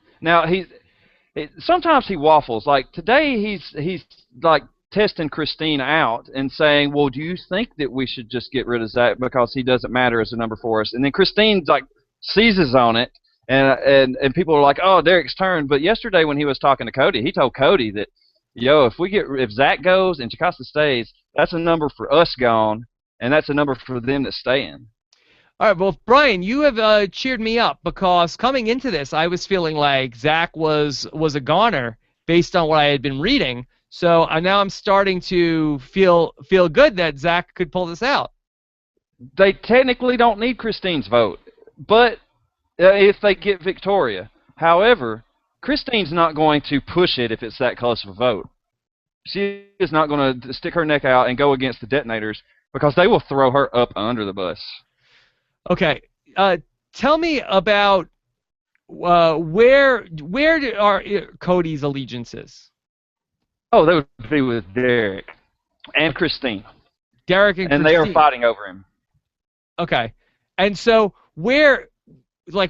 sometimes he waffles. Like today he's like testing Christine out and saying, "Well, do you think that we should just get rid of Zach because he doesn't matter as a number for us?" And then Christine like seizes on it, and people are like, "Oh, Derek's turn." But yesterday when he was talking to Cody, he told Cody that, if Zach goes and Jocasta stays, that's a number for us gone, and that's a number for them that's staying. All right, well, Brian, you have cheered me up because coming into this, I was feeling like Zach was a goner based on what I had been reading. So now I'm starting to feel good that Zach could pull this out. They technically don't need Christine's vote, but if they get Victoria. However, Christine's not going to push it if it's that close of a vote. She is not going to stick her neck out and go against the detonators because they will throw her up under the bus. Okay, tell me about where are Cody's allegiances? Oh, they would be with Derek and Christine. Derek and Christine. They are fighting over him. Okay, and so where I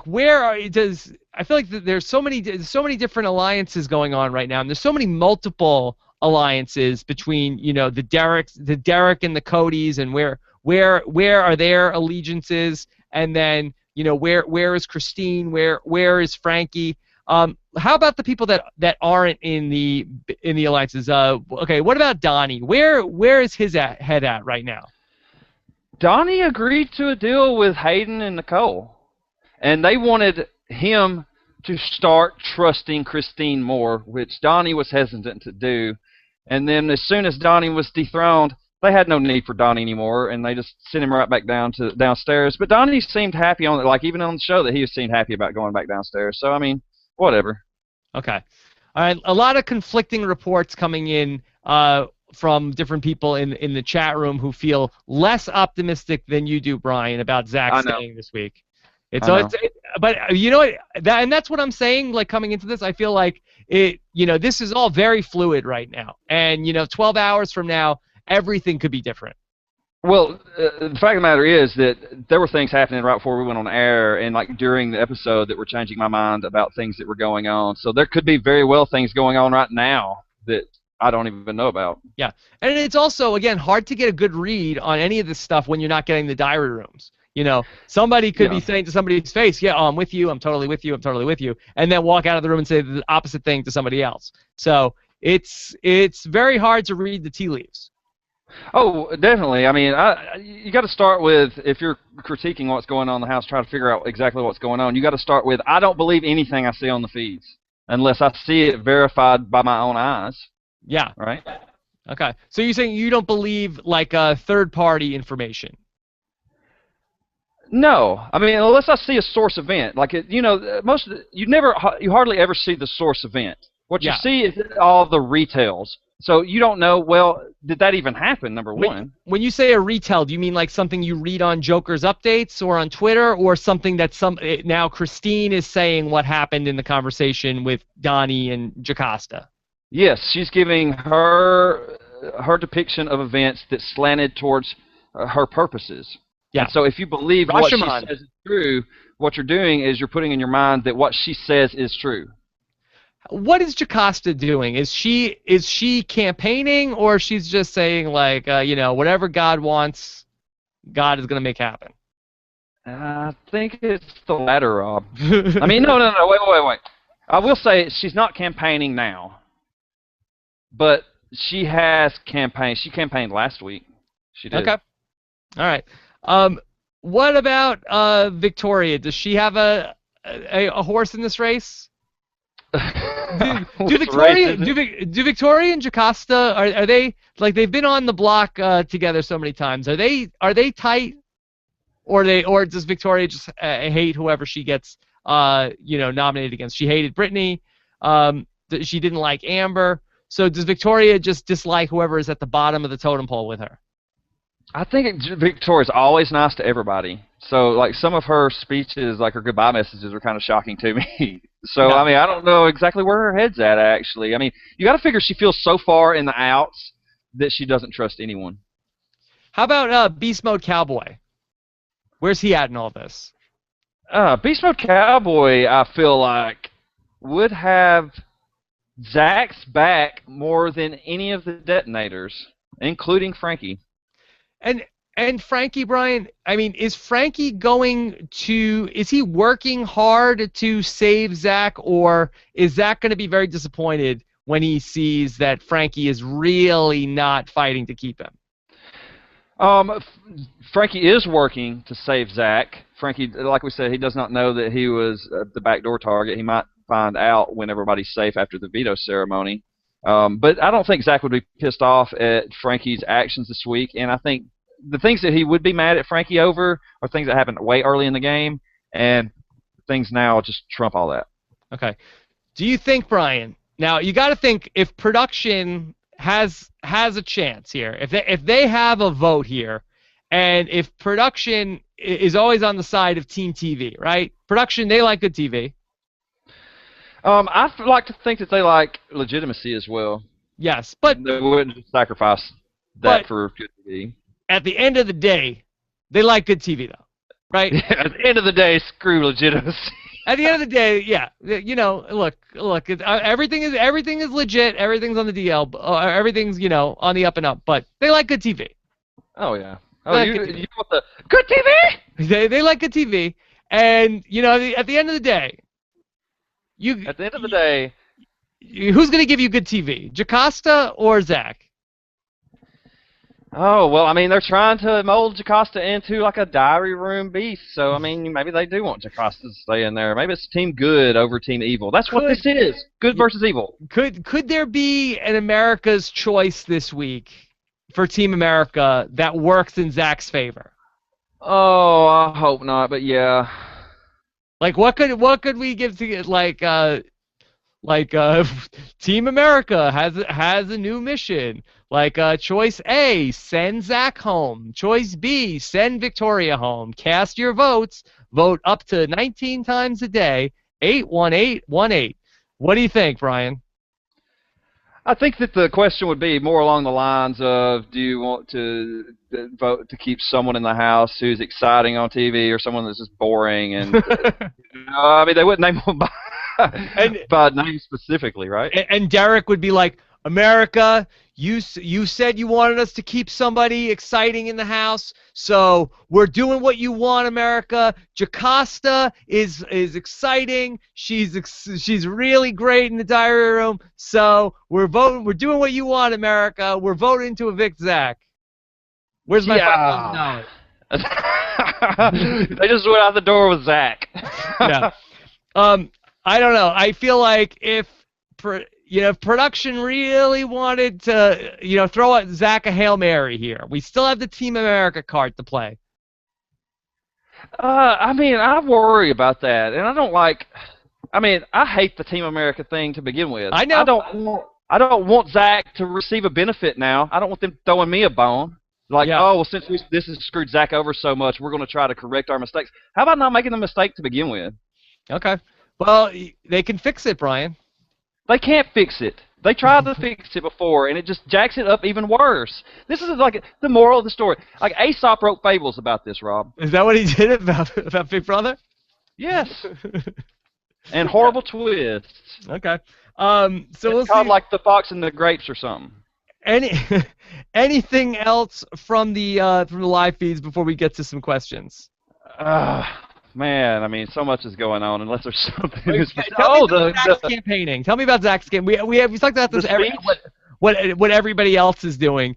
feel like there's so many different alliances going on right now, and there's so many multiple alliances between the Derek and the Codys, and where are their allegiances, and then where is Christine, where is Frankie? How about the people that aren't in the alliances? Okay, what about Donny? Where is his head at right now? Donny agreed to a deal with Hayden and Nicole, and they wanted him to start trusting Christine more, which Donny was hesitant to do. And then as soon as Donny was dethroned, they had no need for Donny anymore, and they just sent him right back downstairs. But Donny seemed happy on it, like even on the show that he seemed happy about going back downstairs. So I mean, whatever. Okay, all right. A lot of conflicting reports coming in from different people in the chat room who feel less optimistic than you do, Brian, about Zach staying this week. But you know what? And that's what I'm saying. Like coming into this, I feel like this is all very fluid right now, and 12 hours from now, everything could be different. Well, the fact of the matter is that there were things happening right before we went on air and like during the episode that were changing my mind about things that were going on. So there could be very well things going on right now that I don't even know about. Yeah, and it's also, again, hard to get a good read on any of this stuff when you're not getting the diary rooms. Somebody could be saying to somebody's face, "Yeah, I'm with you. I'm totally with you. I'm totally with you," and then walk out of the room and say the opposite thing to somebody else. So it's very hard to read the tea leaves. Oh, definitely. I mean, you got to start with, if you're critiquing what's going on in the house, try to figure out exactly what's going on. You got to start with, I don't believe anything I see on the feeds unless I see it verified by my own eyes. Yeah. Right? Okay. So you're saying you don't believe like third-party information? No, I mean, unless I see a source event, like you hardly ever see the source event. What you see is all the retails. So you don't know, well, did that even happen, number one? When you say a retell, do you mean like something you read on Joker's updates or on Twitter, or something that now Christine is saying what happened in the conversation with Donny and Jocasta? Yes, she's giving her depiction of events that slanted towards her purposes. Yeah. And so if you believe what she says is true, what you're doing is you're putting in your mind that what she says is true. What is Jocasta doing? Is she campaigning, or she's just saying like, whatever God wants, God is going to make happen? I think it's the latter, Rob. I mean, no, wait. I will say she's not campaigning now, but she has campaigned. She campaigned last week. She did. Okay. All right. What about Victoria? Does she have a horse in this race? do Victoria and Jocasta, are they like, they've been on the block together so many times? Are they tight, or does Victoria just hate whoever she gets nominated against? She hated Brittany. She didn't like Amber. So does Victoria just dislike whoever is at the bottom of the totem pole with her? I think Victoria's always nice to everybody. So, like, some of her speeches, like her goodbye messages, are kind of shocking to me. So, I mean, I don't know exactly where her head's at, actually. I mean, you got to figure she feels so far in the outs that she doesn't trust anyone. How about Beast Mode Cowboy? Where's he at in all this? Beast Mode Cowboy, I feel like, would have Zach's back more than any of the detonators, including Frankie. And Frankie, Brian, I mean, is Frankie is he working hard to save Zach, or is Zach going to be very disappointed when he sees that Frankie is really not fighting to keep him? Frankie is working to save Zach. Frankie, like we said, he does not know that he was the backdoor target. He might find out when everybody's safe after the veto ceremony. But I don't think Zach would be pissed off at Frankie's actions this week, and I think the things that he would be mad at Frankie over are things that happened way early in the game, and things now just trump all that. Okay. Do you think, Brian, now you got to think, if production has a chance here, if they have a vote here, and if production is always on the side of Team TV, right? Production, they like good TV. I like to think that they like legitimacy as well. Yes, but they wouldn't just sacrifice that for good TV. At the end of the day, they like good TV, though, right? At the end of the day, screw legitimacy. At the end of the day, yeah, look, everything is legit. Everything's on the DL. Everything's on the up and up. But they like good TV. Oh yeah. Oh, you want the good TV? They like good TV, and at the end of the day. At the end of the day, who's going to give you good TV, Jocasta or Zach? Oh, well, I mean, they're trying to mold Jocasta into like a diary room beast. So, I mean, maybe they do want Jocasta to stay in there. Maybe it's Team Good over Team Evil. That's what this is. Good versus evil. Could there be an America's Choice this week for Team America that works in Zach's favor? Oh, I hope not, but yeah. Like, what could we give to Team America has a new mission. Like choice A, send Zach home. Choice B, send Victoria home. Cast your votes. Vote up to 19 times a day. 81818. What do you think, Brian? I think that the question would be more along the lines of, do you want to vote to keep someone in the house who's exciting on TV, or someone that's just boring? And I mean, they wouldn't name them by name specifically, right? And Derek would be like, America, you said you wanted us to keep somebody exciting in the house, so we're doing what you want, America. Jocasta is exciting. She's really great in the diary room, so we're doing what you want, America. We're voting to evict Zach. Where's my $5,000? They just went out the door with Zach. Yeah. I don't know. I feel like if production really wanted to, throw at Zach a Hail Mary here, we still have the Team America card to play. I mean, I worry about that, and I don't like. I mean, I hate the Team America thing to begin with. I know. I don't want Zach to receive a benefit now. I don't want them throwing me a bone. Like, oh, well, since this has screwed Zach over so much, we're going to try to correct our mistakes. How about not making the mistake to begin with? Okay. Well, they can fix it, Brian. They can't fix it. They tried to fix it before, and it just jacks it up even worse. This is like the moral of the story. Like, Aesop wrote fables about this, Rob. Is that what he did about Big Brother? Yes. And horrible twists. Okay. So we'll called see. Like the Fox and the Grapes or something. Anything else from the live feeds before we get to some questions? Man, I mean, so much is going on. Unless there's something. Tell me about Zach's campaigning. Tell me about Zach's game. We talked about this. What everybody else is doing.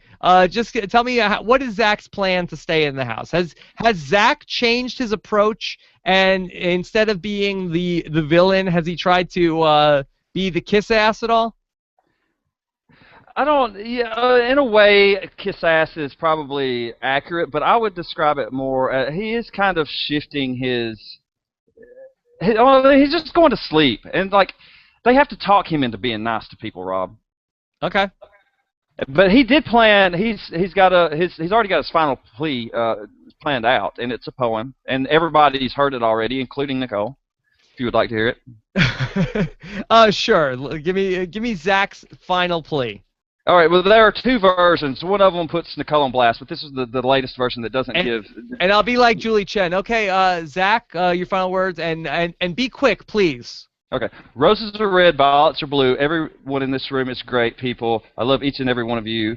Just tell me what is Zach's plan to stay in the house? Has Zach changed his approach? And instead of being the villain, has he tried to be the kiss ass at all? I don't. Yeah, in a way, kiss ass is probably accurate, but I would describe it more. He is kind of shifting his. He's just going to sleep, and like they have to talk him into being nice to people, Rob. Okay. But he did plan. He's already got his final plea planned out, and it's a poem, and everybody's heard it already, including Nicole. If you would like to hear it. Sure. Give me Zach's final plea. All right. Well, there are two versions. One of them puts Nicole on blast, but this is the latest version that doesn't give. And I'll be like Julie Chen. Okay, Zach, your final words, and be quick, please. Okay. Roses are red, violets are blue. Everyone in this room is great people. I love each and every one of you.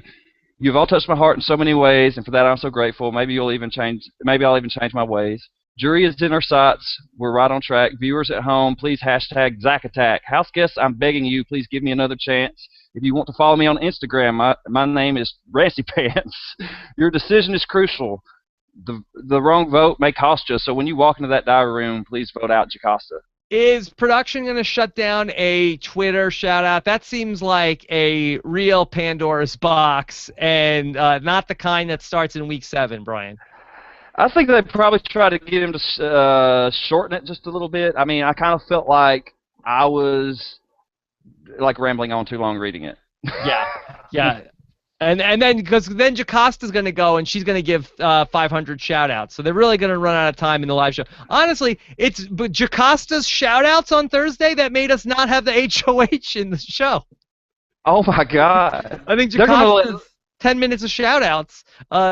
You've all touched my heart in so many ways, and for that I'm so grateful. Maybe I'll even change my ways. Jury is in our sights. We're right on track. Viewers at home, please hashtag Zach Attack. House guests, I'm begging you, please give me another chance. If you want to follow me on Instagram, my name is Rancy Pants. Your decision is crucial. The wrong vote may cost you, so when you walk into that diary room, please vote out Jocasta. Is production going to shut down a Twitter shout-out? That seems like a real Pandora's box and not the kind that starts in week 7, Brian. I think they probably try to get him to shorten it just a little bit. I mean, I kind of felt like I was like rambling on too long reading it. Yeah. And then because then Jocasta's going to go and she's going to give 500 shout-outs. So they're really going to run out of time in the live show. Honestly, it's Jocasta's shout-outs on Thursday that made us not have the HOH in the show. Oh, my God. I think Jocasta's 10 minutes of shout-outs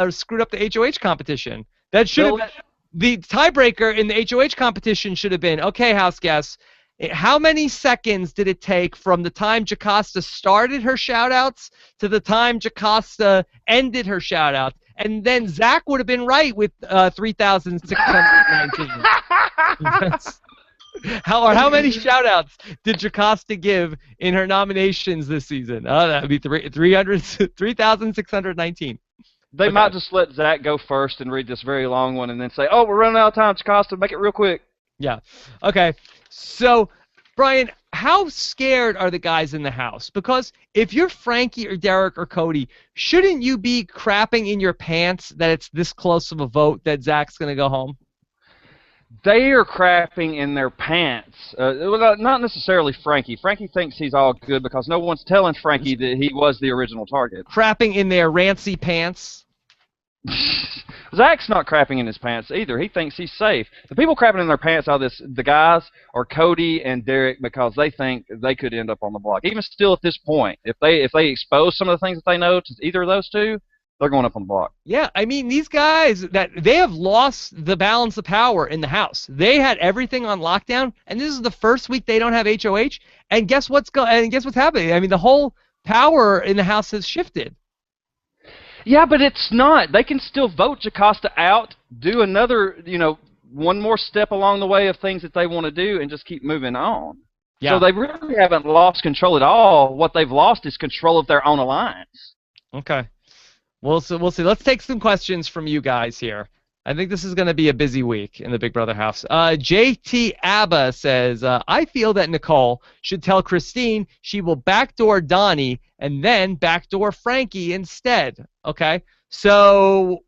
screwed up the HOH competition. That should have the tiebreaker in the HOH competition should have been, okay, house guests, how many seconds did it take from the time Jocasta started her shout-outs to the time Jocasta ended her shout-outs? And then Zach would have been right with 3,619. How many shout-outs did Jocasta give in her nominations this season? That would be 3,619. They might just let Zach go first and read this very long one and then say, oh, we're running out of time, Jocasta, make it real quick. Yeah. Okay. So, Brian, how scared are the guys in the house? Because if you're Frankie or Derek or Cody, shouldn't you be crapping in your pants that it's this close of a vote that Zach's going to go home? They are crapping in their pants. Well, not necessarily Frankie. Frankie thinks he's all good because no one's telling Frankie that he was the original target. Crapping in their rancy pants? Zach's not crapping in his pants either. He thinks he's safe. The people crapping in their pants are the guys are Cody and Derek because they think they could end up on the block. Even still at this point, if they expose some of the things that they know to either of those two, they're going up on the block. Yeah, I mean, these guys, they have lost the balance of power in the house. They had everything on lockdown, and this is the first week they don't have HOH. And guess what's happening? I mean, the whole power in the house has shifted. Yeah, but it's not. They can still vote Jocasta out, do another, one more step along the way of things that they want to do, and just keep moving on. Yeah. So they really haven't lost control at all. What they've lost is control of their own alliance. Okay. We'll see. Let's take some questions from you guys here. I think this is going to be a busy week in the Big Brother house. JT Abba says, I feel that Nicole should tell Christine she will backdoor Donny and then backdoor Frankie instead. Okay? So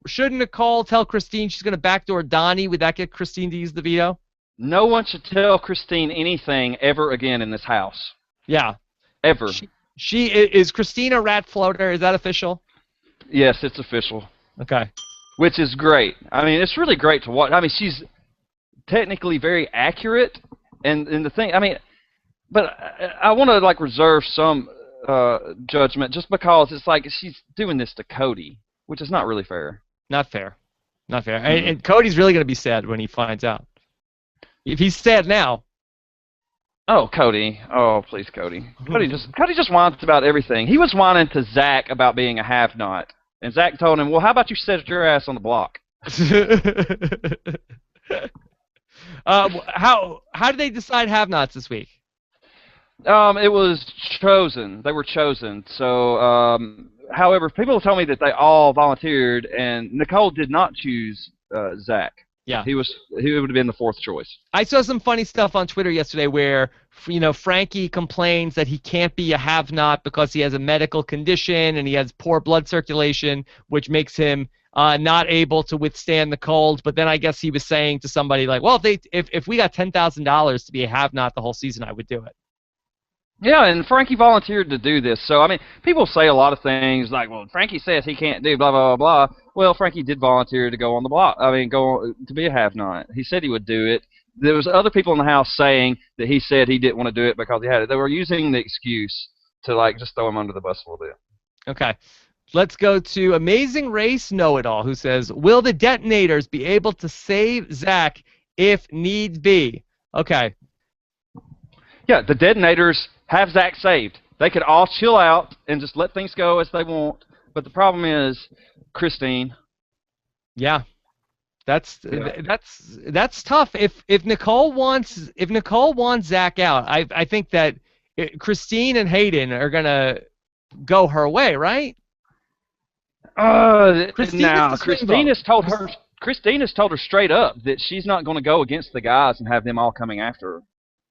should Nicole tell Christine she's going to backdoor Donny? Would that get Christine to use the veto? No one should tell Christine anything ever again in this house. Yeah. ever. She is Christina rat floater. Is that official? Yes, it's official. Okay. Which is great. I mean, it's really great to watch. I mean, she's technically very accurate, and the thing. I mean, but I want to like reserve some judgment just because it's like she's doing this to Cody, which is not really fair. Not fair. Not fair. And Cody's really going to be sad when he finds out. If he's sad now. Oh, Cody. Oh, please, Cody. Cody just whines about everything. He was whining to Zach about being a have-not. And Zach told him, well, how about you set your ass on the block? How did they decide have-nots this week? It was chosen. They were chosen. So, however, people told me that they all volunteered, and Nicole did not choose Zach. Yeah. He would have been the fourth choice. I saw some funny stuff on Twitter yesterday where, Frankie complains that he can't be a have-not because he has a medical condition and he has poor blood circulation, which makes him not able to withstand the cold. But then I guess he was saying to somebody like, well, if we got $10,000 to be a have-not the whole season, I would do it. Yeah, and Frankie volunteered to do this. So, I mean, people say a lot of things like, well, Frankie says he can't do blah, blah, blah, blah. Well, Frankie did volunteer to go on the block. I mean, to be a have-not. He said he would do it. There was other people in the house saying that he said he didn't want to do it because he had it. They were using the excuse to, like, just throw him under the bus a little bit. Okay. Let's go to Amazing Race Know-It-All, who says, will the detonators be able to save Zach if need be? Okay. Yeah, the detonators have Zach saved. They could all chill out and just let things go as they want. But the problem is Christine. Yeah. That's tough. If Nicole wants Zach out, I think that Christine and Hayden are gonna go her way, right? Christine has told her straight up that she's not going to go against the guys and have them all coming after her.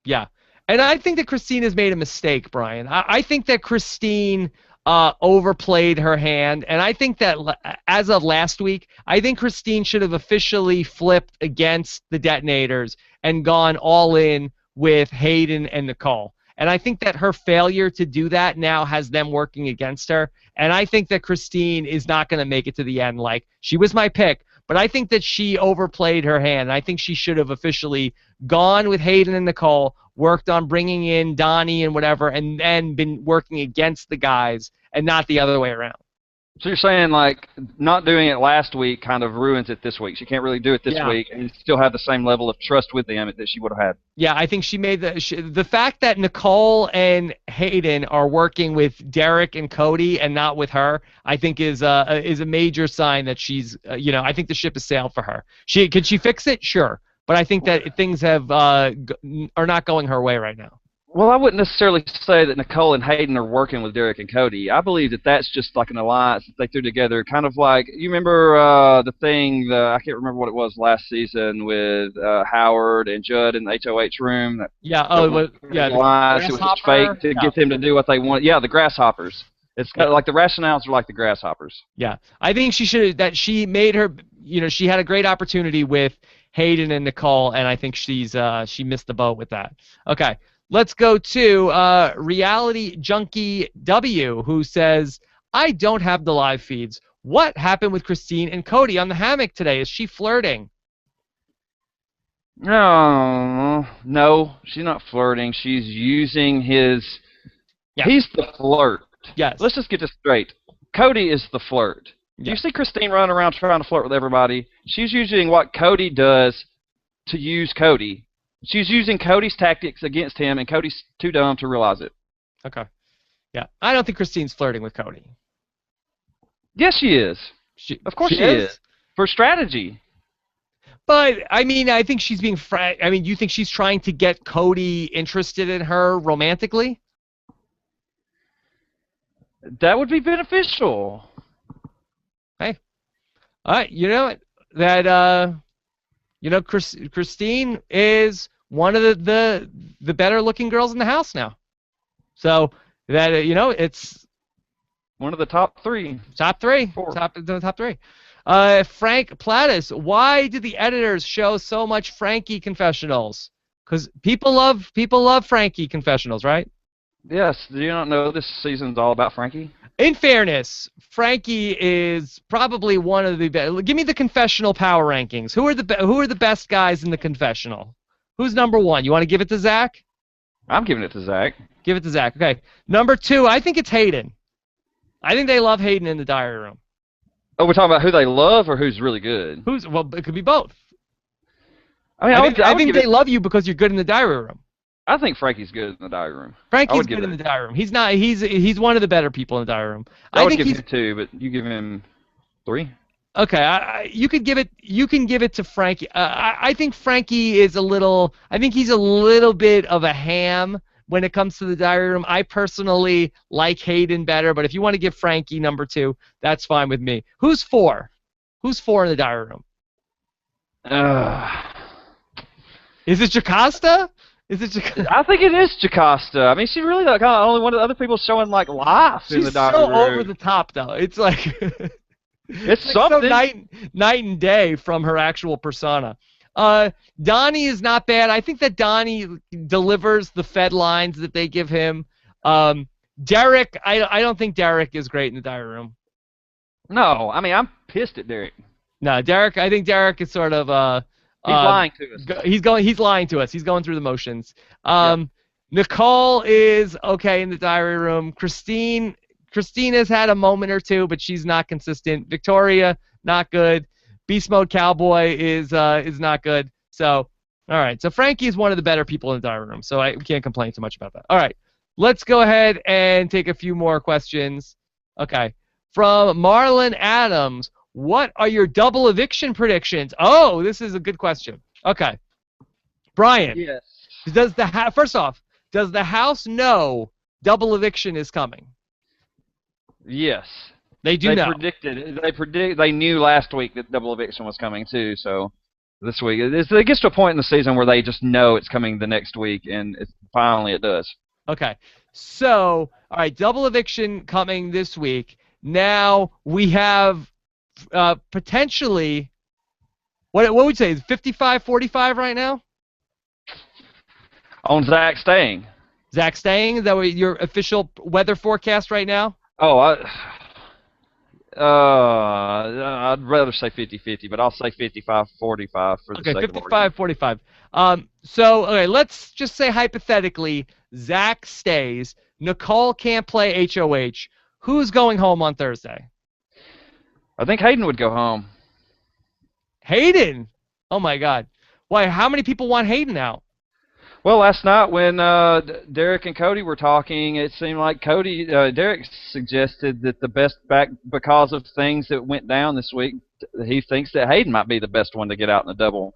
Yeah. And I think that Christine has made a mistake, Brian. I think that Christine overplayed her hand, and I think that as of last week, I think Christine should have officially flipped against the detonators and gone all in with Hayden and Nicole. And I think that her failure to do that now has them working against her. And I think that Christine is not going to make it to the end. Like, she was my pick, but I think that she overplayed her hand. I think she should have officially gone with Hayden and Nicole, worked on bringing in Donny and whatever, and then been working against the guys and not the other way around. So you're saying, like, not doing it last week kind of ruins it this week. She can't really do it this week and still have the same level of trust with them that she would have had. Yeah, I think she made the fact that Nicole and Hayden are working with Derek and Cody and not with her, I think is a major sign that she's, I think the ship has sailed for her. Could she fix it? Sure. But I think that things are not going her way right now. Well, I wouldn't necessarily say that Nicole and Hayden are working with Derek and Cody. I believe that that's just like an alliance that they threw together, kind of like, you remember I can't remember what it was last season with Howard and Judd in the HOH room. The alliance. It was fake to get them to do what they want. Yeah, the grasshoppers. It's kind of like the rationales are like the grasshoppers. Yeah, I think she made her, she had a great opportunity with Hayden and Nicole, and I think she missed the boat with that. Okay. Let's go to Reality Junkie W, who says, I don't have the live feeds. What happened with Christine and Cody on the hammock today? Is she flirting? No, she's not flirting. She's using his... Yeah. He's the flirt. Yes. Let's just get this straight. Cody is the flirt. Yeah. Do you see Christine running around trying to flirt with everybody? She's using what Cody does to use Cody. She's using Cody's tactics against him, and Cody's too dumb to realize it. Okay. Yeah. I don't think Christine's flirting with Cody. Yes, she is. Of course she is. For strategy. But, I mean, I think she's being... you think she's trying to get Cody interested in her romantically? That would be beneficial. Hey. All right. You know that... Christine is one of the better looking girls in the house now. So that it's one of the top three. Top three. Four. Top three. Frank Plattis, why did the editors show so much Frankie confessionals? Because people love Frankie confessionals, right? Yes. Do you not know this season's all about Frankie? In fairness, Frankie is probably one of the best. Give me the confessional power rankings. Who are the best guys in the confessional? Who's number one? You want to give it to Zach? I'm giving it to Zach. Give it to Zach. Okay. Number two, I think it's Hayden. I think they love Hayden in the diary room. Oh, we're talking about who they love or who's really good? Well, it could be both. I mean, I think they love you because you're good in the diary room. I think Frankie's good in the diary room. Frankie's good in the diary room. He's not. He's one of the better people in the diary room. I would give him 2, but you give him 3. Okay, you could give it. You can give it to Frankie. I think Frankie is a little. I think he's a little bit of a ham when it comes to the diary room. I personally like Hayden better, but if you want to give Frankie number 2, that's fine with me. Who's 4? Who's 4 in the diary room? Is it Jocasta? I think it is Jocasta. I mean, she's really kind of only one of the other people showing like life in the diary room. She's so over the top, though. It's like it's like something. So night and day from her actual persona. Donny is not bad. I think that Donny delivers the Fed lines that they give him. Derek, I don't think Derek is great in the diary room. No, I mean I'm pissed at Derek. No, Derek. I think Derek is sort of he's lying to us. He's lying to us. He's going through the motions. Yep. Nicole is okay in the diary room. Christina's had a moment or two, but she's not consistent. Victoria, not good. Beast Mode Cowboy is not good. So, all right. So Frankie is one of the better people in the diary room. So I can't complain too much about that. All right. Let's go ahead and take a few more questions. Okay. From Marlon Adams. What are your double eviction predictions? Oh, this is a good question. Okay. Brian. Yes. First off, does the House know double eviction is coming? Yes. They know. They knew last week that double eviction was coming too, so this week it gets to a point in the season where they just know it's coming the next week, and finally it does. Okay. So, all right, double eviction coming this week. Now we have potentially, what would you say, 55-45 right now? On Zach staying. Zach staying? Is that what your official weather forecast right now? Oh, I'd rather say 50-50, but I'll say 55-45 for the sake of argument. 55-45. So, okay, let's just say hypothetically, Zach stays. Nicole can't play HOH. Who's going home on Thursday? I think Hayden would go home. Hayden? Oh, my God. Why? How many people want Hayden out? Well, last night when Derek and Cody were talking, it seemed like Derek suggested that the best because of things that went down this week, he thinks that Hayden might be the best one to get out in the double.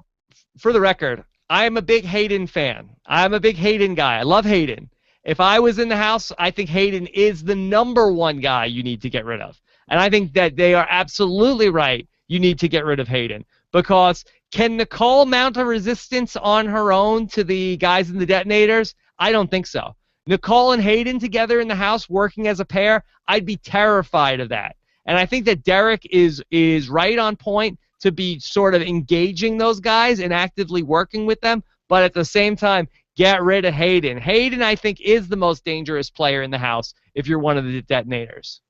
For the record, I am a big Hayden fan. I'm a big Hayden guy. I love Hayden. If I was in the House, I think Hayden is the number one guy you need to get rid of. And I think that they are absolutely right. You need to get rid of Hayden. Because can Nicole mount a resistance on her own to the guys in the detonators? I don't think so. Nicole and Hayden together in the House working as a pair, I'd be terrified of that. And I think that Derek is right on point to be sort of engaging those guys and actively working with them. But at the same time, get rid of Hayden. Hayden, I think, is the most dangerous player in the House if you're one of the detonators.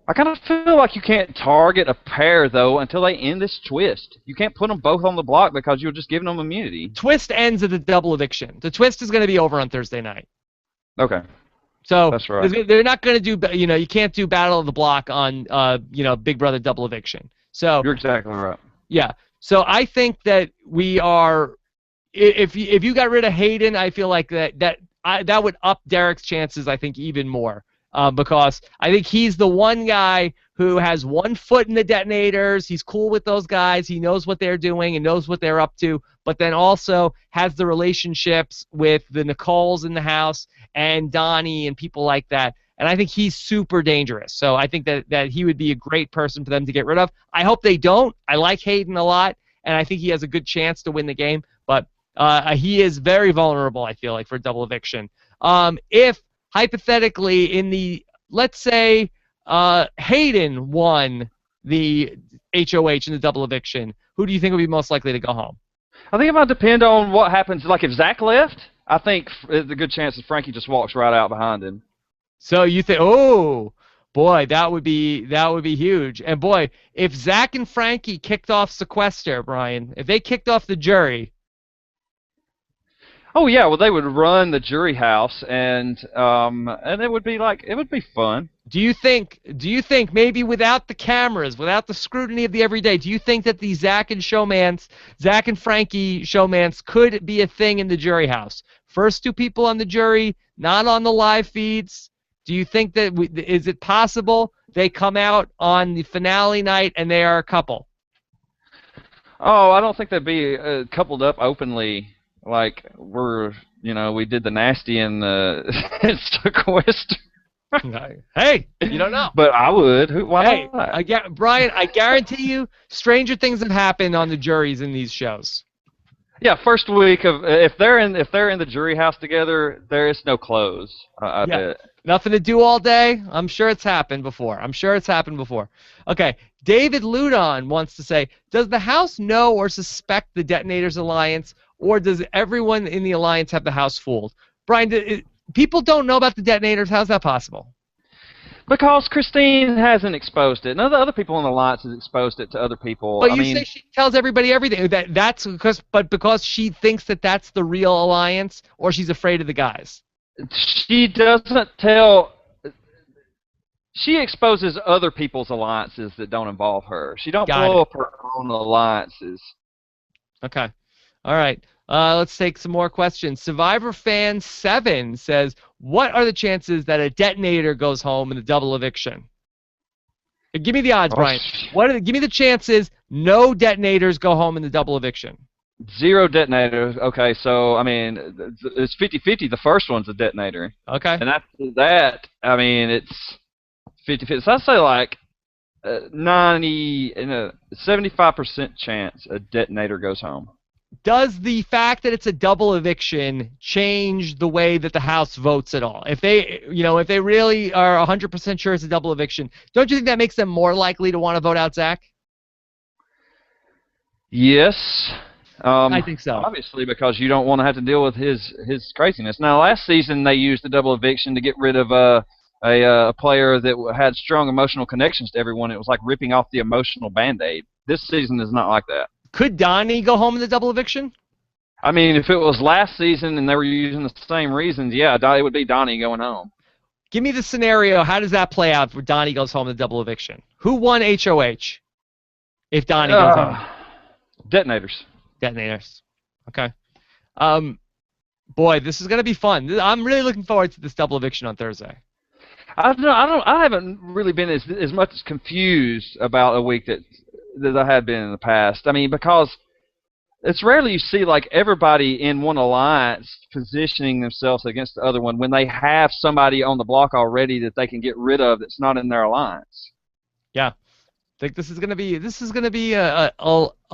I kind of feel like you can't target a pair, though, until they end this twist. You can't put them both on the block because you're just giving them immunity. Twist ends at the double eviction. The twist is going to be over on Thursday night. Okay. So that's right. They're not going to do, you can't do Battle of the Block on, Big Brother double eviction. So you're exactly right. Yeah. So I think that we are, if you got rid of Hayden, I feel like that would up Derek's chances, I think, even more. Because I think he's the one guy who has one foot in the detonators. He's cool with those guys. He knows what they're doing and knows what they're up to, but then also has the relationships with the Nicoles in the House and Donny and people like that. And I think he's super dangerous. So I think that he would be a great person for them to get rid of. I hope they don't. I like Hayden a lot, and I think he has a good chance to win the game. But he is very vulnerable, I feel like, for double eviction. If hypothetically, let's say Hayden won the HOH in the double eviction, who do you think would be most likely to go home? I think it might depend on what happens. Like if Zach left, I think there's a good chance that Frankie just walks right out behind him. So you think, oh boy, that would be huge. And boy, if Zach and Frankie kicked off sequester, Brian, if they kicked off the jury. Oh yeah, well they would run the jury house, and it would be fun. Do you think maybe without the cameras, without the scrutiny of the everyday, do you think that the Zach and Frankie showmance could be a thing in the jury house? First two people on the jury, not on the live feeds. Do you think that is it possible they come out on the finale night and they are a couple? Oh, I don't think they'd be coupled up openly. Like we did the nasty and sequester. Hey, you don't know. But I would. Why not? Brian, I guarantee you, stranger things have happened on the juries in these shows. Yeah, first week of if they're in the jury house together, there is no close. I bet. Nothing to do all day. I'm sure it's happened before. Okay, David Ludon wants to say, does the House know or suspect the Detonators Alliance, or does everyone in the Alliance have the House fooled? Brian, people don't know about the Detonators. How's that possible? Because Christine hasn't exposed it. None of the other people in the Alliance has exposed it to other people. But say she tells everybody everything. That's because she thinks that that's the real Alliance, or she's afraid of the guys. She doesn't tell. She exposes other people's alliances that don't involve her. She don't blow up her own alliances. Okay. All right. Let's take some more questions. Survivor Fan 7 says, what are the chances that a detonator goes home in a double eviction? Give me the odds, Brian. Give me the chances no detonators go home in the double eviction. 0 detonators. Okay, so, I mean, it's 50-50. The first one's a detonator. Okay. And after that, I mean, it's 50-50. So I'd say like 75% chance a detonator goes home. Does the fact that it's a double eviction change the way that the House votes at all? If they really are 100% sure it's a double eviction, don't you think that makes them more likely to want to vote out Zach? Yes. I think so. Obviously, because you don't want to have to deal with his craziness. Now, last season they used the double eviction to get rid of a player that had strong emotional connections to everyone. It was like ripping off the emotional Band-Aid. This season is not like that. Could Donny go home in the double eviction? I mean, if it was last season and they were using the same reasons, yeah, it would be Donny going home. Give me the scenario. How does that play out where Donny goes home in the double eviction? Who won HOH if Donny goes home? Detonators. Detonators. Okay. Boy, this is going to be fun. I'm really looking forward to this double eviction on Thursday. I haven't really been as much confused about a week that I had been in the past. I mean, because it's rarely you see like everybody in one alliance positioning themselves against the other one when they have somebody on the block already that they can get rid of that's not in their alliance. Yeah. I think this is going to be a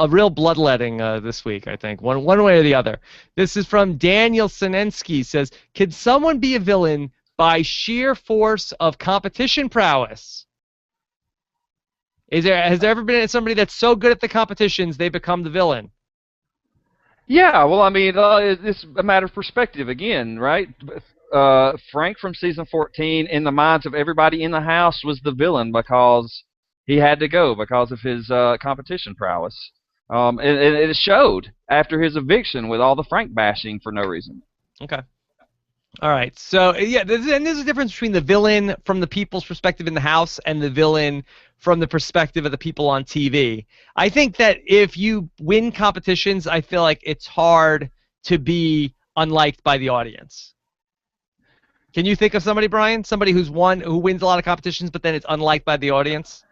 real bloodletting this week, I think, one way or the other. This is from Daniel Sinensky. Says, "Could someone be a villain by sheer force of competition prowess? Has there ever been somebody that's so good at the competitions they become the villain?" Yeah, well, I mean, it's a matter of perspective again, right? Frank from season 14, in the minds of everybody in the house, was the villain because he had to go because of his competition prowess. And it showed after his eviction with all the Frank bashing for no reason. Okay. All right. So, yeah, there's a difference between the villain from the people's perspective in the house and the villain from the perspective of the people on TV. I think that if you win competitions, I feel like it's hard to be unliked by the audience. Can you think of somebody, Brian? Somebody who wins a lot of competitions, but then it's unliked by the audience?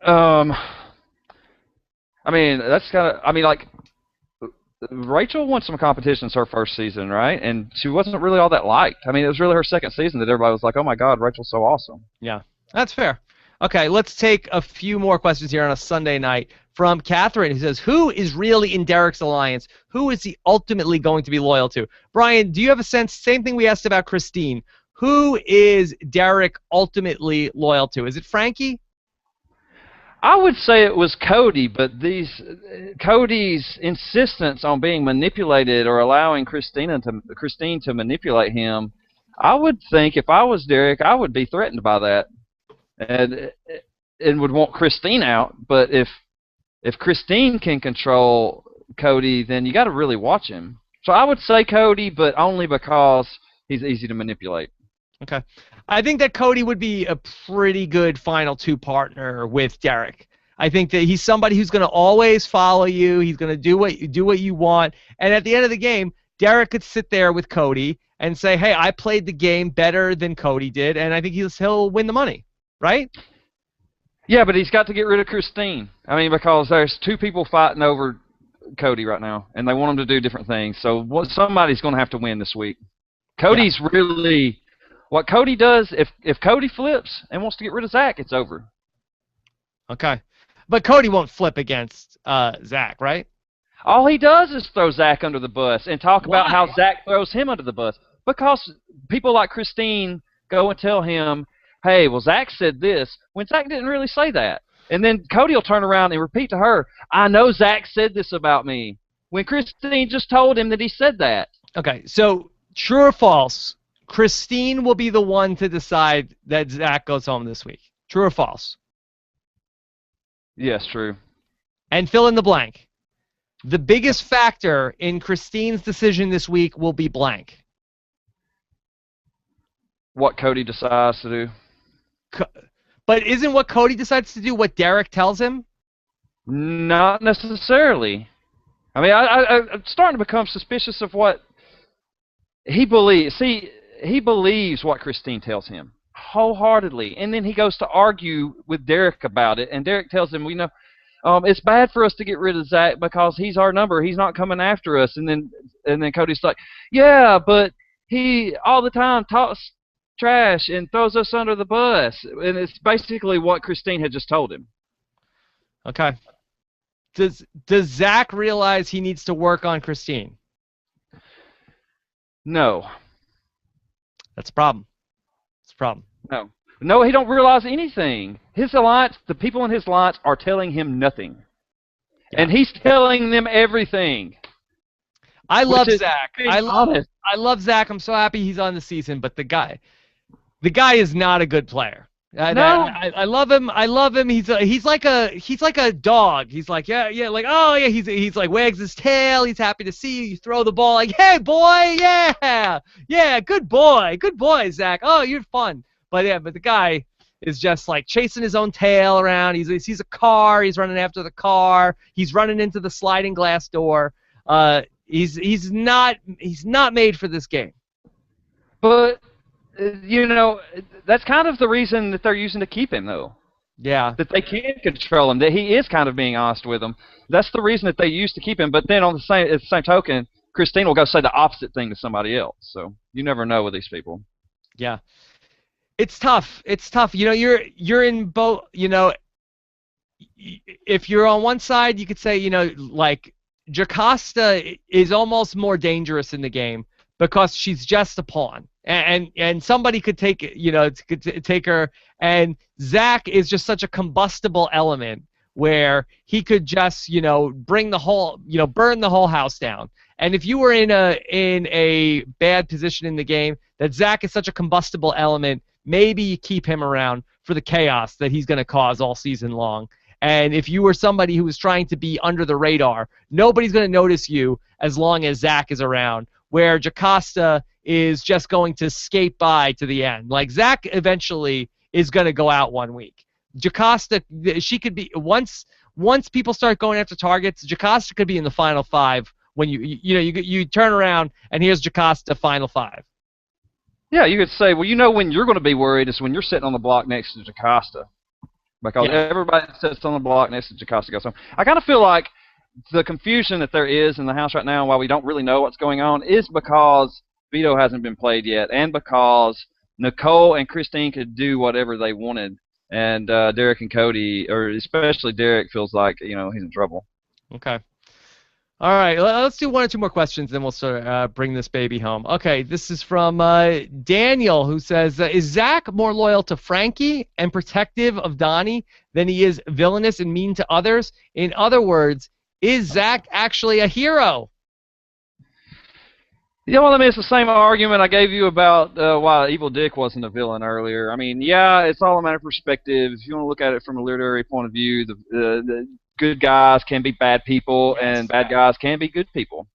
I mean, that's kind of. I mean, like Rachel won some competitions her first season, right? And she wasn't really all that liked. I mean, it was really her second season that everybody was like, "Oh my God, Rachel's so awesome." Yeah, that's fair. Okay, let's take a few more questions here on a Sunday night from Catherine, who says, "Who is really in Derek's alliance? Who is he ultimately going to be loyal to?" Brian, do you have a sense? Same thing we asked about Christine. Who is Derek ultimately loyal to? Is it Frankie? I would say it was Cody, but Cody's insistence on being manipulated or allowing Christine to manipulate him, I would think if I was Derek, I would be threatened by that, and would want Christine out. But if Christine can control Cody, then you got to really watch him. So I would say Cody, but only because he's easy to manipulate. Okay. I think that Cody would be a pretty good final two partner with Derek. I think that he's somebody who's going to always follow you. He's going to do what you want. And at the end of the game, Derek could sit there with Cody and say, "Hey, I played the game better than Cody did," and I think he'll win the money, right? Yeah, but he's got to get rid of Christine. I mean, because there's two people fighting over Cody right now, and they want him to do different things. So somebody's going to have to win this week. Cody's really what Cody does. If Cody flips and wants to get rid of Zach, it's over. Okay, but Cody won't flip against Zach, right? All he does is throw Zach under the bus and talk about how Zach throws him under the bus. Because people like Christine go and tell him, "Hey, well, Zach said this," when Zach didn't really say that. And then Cody will turn around and repeat to her, "I know Zach said this about me," when Christine just told him that he said that. Okay, so true or false, Christine will be the one to decide that Zach goes home this week. True or false? Yes, true. And fill in the blank. The biggest factor in Christine's decision this week will be blank. What Cody decides to do. But isn't what Cody decides to do what Derek tells him? Not necessarily. I mean, I'm starting to become suspicious of what he believes. See, he believes what Christine tells him wholeheartedly, and then he goes to argue with Derek about it, and Derek tells him, it's bad for us to get rid of Zach because he's our number. He's not coming after us. And then Cody's like, "Yeah, but he all the time talks trash and throws us under the bus." And it's basically what Christine had just told him. Okay. Does Zach realize he needs to work on Christine? No. That's a problem. It's a problem. No, he don't realize anything. His alliance, the people in his alliance are telling him nothing. Yeah. And he's telling them everything. I love Zach. I love Zach. I'm so happy he's on the season, but the guy is not a good player. No. I love him. I love him. He's like a dog. He's like, yeah, like, oh yeah, he's like wags his tail. He's happy to see you. You throw the ball like, "Hey boy, yeah, good boy, Zach. Oh, you're fun." But the guy is just like chasing his own tail around. He sees a car. He's running after the car. He's running into the sliding glass door. He's not made for this game. But that's kind of the reason that they're using to keep him, though. Yeah. That they can control him. That he is kind of being honest with them. That's the reason that they used to keep him. But then at the same token, Christine will go say the opposite thing to somebody else. So you never know with these people. Yeah. It's tough. You're in both. If you're on one side, you could say, like Jocasta is almost more dangerous in the game because she's just a pawn, and somebody could take take her. And Zach is just such a combustible element where he could just bring the whole burn the whole house down. And if you were in a bad position in the game, that Zach is such a combustible element. Maybe you keep him around for the chaos that he's going to cause all season long. And if you were somebody who was trying to be under the radar, nobody's going to notice you as long as Zach is around, where Jocasta is just going to skate by to the end. Like, Zach eventually is going to go out one week. Jocasta, she could be, once people start going after targets, Jocasta could be in the final five when you turn around and here's Jocasta final five. Yeah, you could say, well, when you're going to be worried is when you're sitting on the block next to Jocasta. Because everybody that sits on the block next to Jocasta goes home. I kind of feel like the confusion that there is in the house right now, while we don't really know what's going on, is because Veto hasn't been played yet, and because Nicole and Christine could do whatever they wanted, and Derek and Cody, or especially Derek, feels like he's in trouble. Okay. All right, let's do one or two more questions, then we'll sort of bring this baby home. Okay, this is from Daniel, who says, is Zach more loyal to Frankie and protective of Donny than he is villainous and mean to others? In other words, is Zach actually a hero? Yeah, well, I mean, it's the same argument I gave you about why Evil Dick wasn't a villain earlier. I mean, yeah, it's all a matter of perspective. If you want to look at it from a literary point of view, the good guys can be bad people, and bad guys can be good people.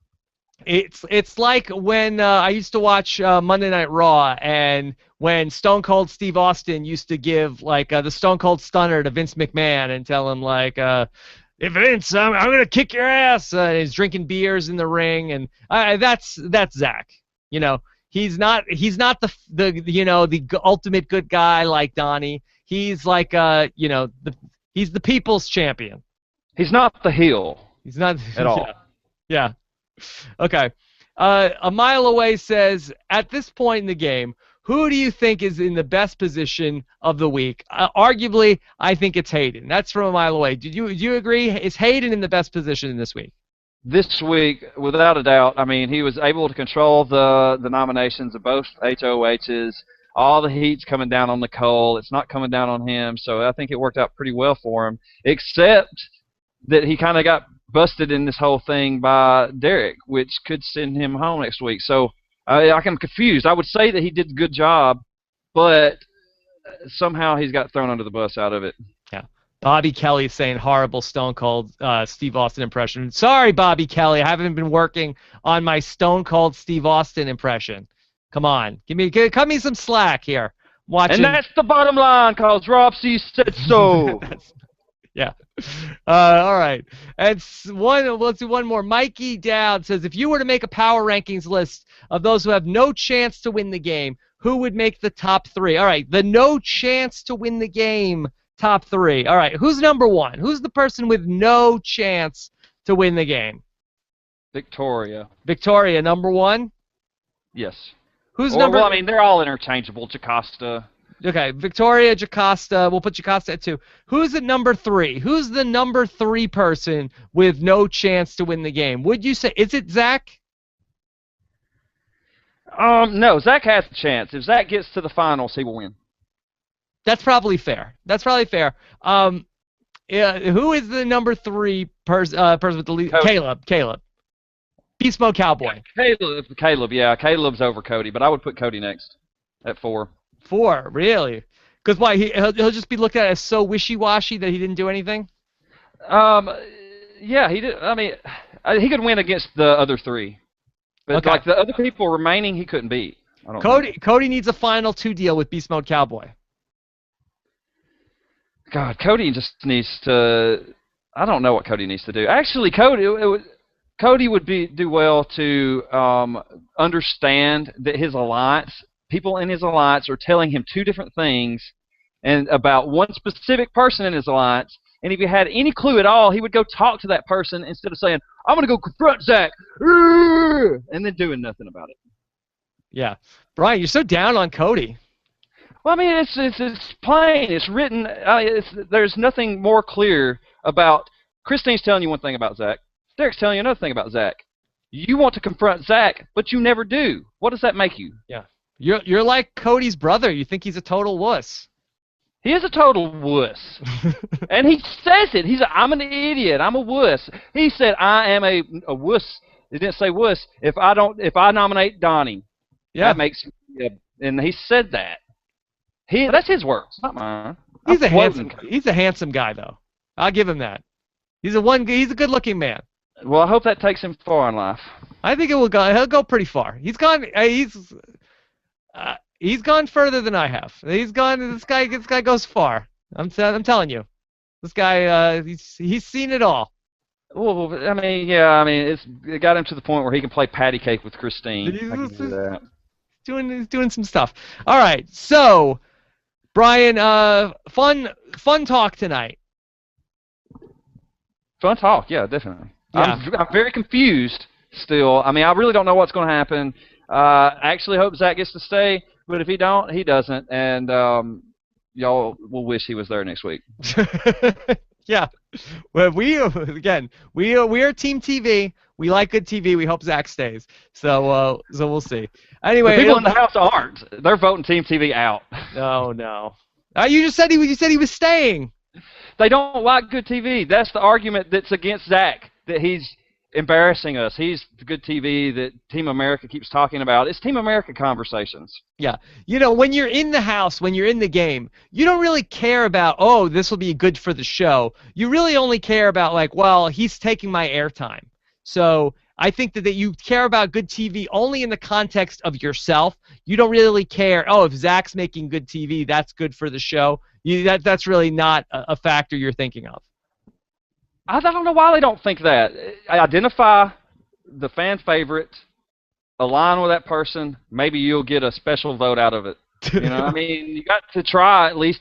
It's like when I used to watch Monday Night Raw, and when Stone Cold Steve Austin used to give like the Stone Cold Stunner to Vince McMahon and tell him like, "If Vince, I'm gonna kick your ass," and he's drinking beers in the ring, and that's Zach. You know, he's not the ultimate good guy like Donny. He's like he's the people's champion. He's not the heel. He's not at all. Yeah. Okay. A Mile Away says, at this point in the game, who do you think is in the best position of the week? Arguably, I think it's Hayden. That's from A Mile Away. Do you agree? Is Hayden in the best position in this week? This week, without a doubt. I mean, he was able to control the nominations of both HOHs. All the heat's coming down on Nicole. It's not coming down on him, so I think it worked out pretty well for him, except that he kind of got busted in this whole thing by Derek, which could send him home next week. So I'm confused. I would say that he did a good job, but somehow he's got thrown under the bus out of it. Yeah. Bobby Kelly saying horrible Stone Cold Steve Austin impression. Sorry, Bobby Kelly. I haven't been working on my Stone Cold Steve Austin impression. Come on. Cut me some slack here. Watching. And that's the bottom line, because Rob C said so. Yeah. All right. Let's do one more. Mikey Dowd says, if you were to make a power rankings list of those who have no chance to win the game, who would make the top three? All right. The no chance to win the game top three. All right. Who's number one? Who's the person with no chance to win the game? Victoria. Victoria, number one? Yes. Who's number? Well, I mean, they're all interchangeable. Jocasta. Okay, Victoria, Jocasta. We'll put Jocasta at 2. Who's at number 3? Who's the number 3 person with no chance to win the game? Would you say, is it Zach? No, Zach has a chance. If Zach gets to the finals, he will win. That's probably fair. Yeah, who is the number 3 person with the lead? Caleb. Beast Mode Cowboy. Yeah, Caleb. Yeah, Caleb's over Cody, but I would put Cody next at 4. 4, really? Because why? He'll just be looked at as so wishy-washy that he didn't do anything? Yeah, he did. I mean, he could win against the other 3. But okay. Like the other people remaining, he couldn't beat. Cody needs a final 2 deal with Beast Mode Cowboy. God, Cody just needs to. I don't know what Cody needs to do. Actually, Cody would do well to understand that his alliance, people in his alliance, are telling him 2 different things, and about one specific person in his alliance. And if he had any clue at all, he would go talk to that person instead of saying, "I'm gonna go confront Zach," and then doing nothing about it. Yeah, Brian, you're so down on Cody. Well, I mean, it's plain. It's written. There's nothing more clear about. Christine's telling you one thing about Zach. Derek's telling you another thing about Zach. You want to confront Zach, but you never do. What does that make you? Yeah, you're like Cody's brother. You think he's a total wuss. He is a total wuss, and he says it. He's I'm an idiot. I'm a wuss. He said I am a wuss. He didn't say wuss. If I nominate Donny, yeah, that makes and he said that. That's his words, not mine. He's a handsome guy, though. I'll give him that. He's a good-looking man. Well, I hope that takes him far in life. I think it will go. He'll go pretty far. He's gone further than I have. This guy goes far. I'm telling you. This guy he's seen it all. Well, I mean, yeah, it got him to the point where he can play patty cake with Christine. I can do that. He's doing some stuff. All right, so Brian, fun talk tonight. Fun talk, yeah, definitely. Yeah. I'm very confused still. I mean, I really don't know what's going to happen. I actually hope Zach gets to stay, but if he doesn't, and y'all will wish he was there next week. Yeah. Well, we are Team TV. We like good TV. We hope Zach stays. So we'll see. The Anyway, people in the house aren't. They're voting Team TV out. oh no. You just said you said he was staying. They don't like good TV. That's the argument that's against Zach, that he's embarrassing us. He's the good TV that Team America keeps talking about. It's Team America conversations. Yeah. When you're in the house, when you're in the game, you don't really care about, oh, this will be good for the show. You really only care about, like, well, he's taking my airtime. So I think that you care about good TV only in the context of yourself. You don't really care, oh, if Zach's making good TV, that's good for the show. That's really not a factor you're thinking of. I don't know why they don't think that. Identify the fan favorite, align with that person, maybe you'll get a special vote out of it. I mean, you got to try at least.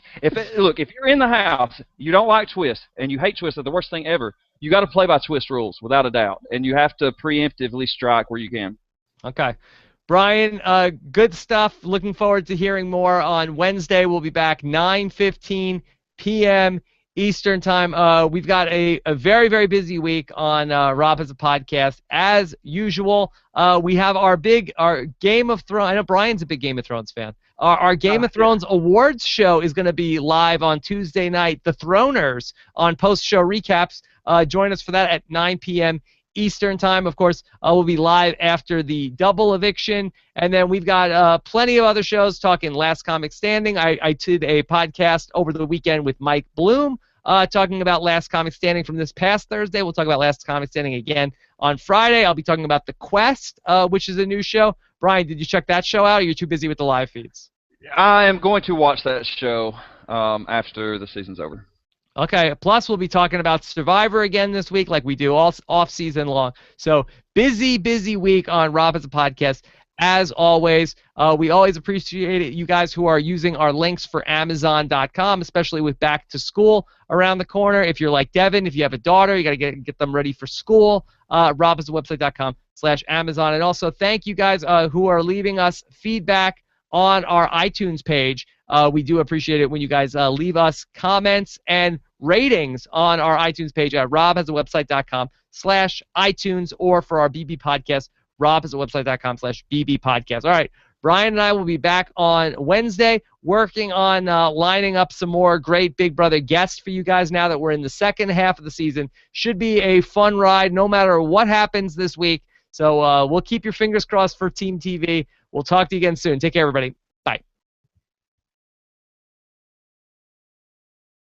Look, if you're in the house, you don't like Twist, and you hate Twist, they're the worst thing ever, you got to play by Twist rules, without a doubt, and you have to preemptively strike where you can. Okay. Brian, good stuff. Looking forward to hearing more on Wednesday. We'll be back 9:15 p.m. Eastern time. We've got a very, very busy week on Rob Has a Podcast. As usual, we have our Game of Thrones. I know Brian's a big Game of Thrones fan. Our Game of Thrones awards show is going to be live on Tuesday night. The Throners on post-show recaps. Join us for that at 9 p.m. Eastern time. Of course, we'll be live after the double eviction. And then we've got plenty of other shows talking Last Comic Standing. I did a podcast over the weekend with Mike Bloom talking about Last Comic Standing from this past Thursday. We'll talk about Last Comic Standing again on Friday. I'll be talking about The Quest, which is a new show. Brian, did you check that show out, or you're too busy with the live feeds? I am going to watch that show after the season's over. Okay, plus we'll be talking about Survivor again this week like we do all off-season long. So busy, busy week on Rob Has a Podcast. As always, we always appreciate it, you guys who are using our links for Amazon.com, especially with back to school around the corner. If you're like Devin, if you have a daughter, you got to get them ready for school. robhasawebsite.com/Amazon. And also thank you guys who are leaving us feedback on our iTunes page. We do appreciate it when you guys leave us comments and ratings on our iTunes page at robhasawebsite.com/iTunes, or for our BB podcast, robhasawebsite.com/BB podcast. All right, Brian and I will be back on Wednesday working on lining up some more great Big Brother guests for you guys now that we're in the second half of the season. Should be a fun ride no matter what happens this week. So we'll keep your fingers crossed for Team TV. We'll talk to you again soon. Take care, everybody.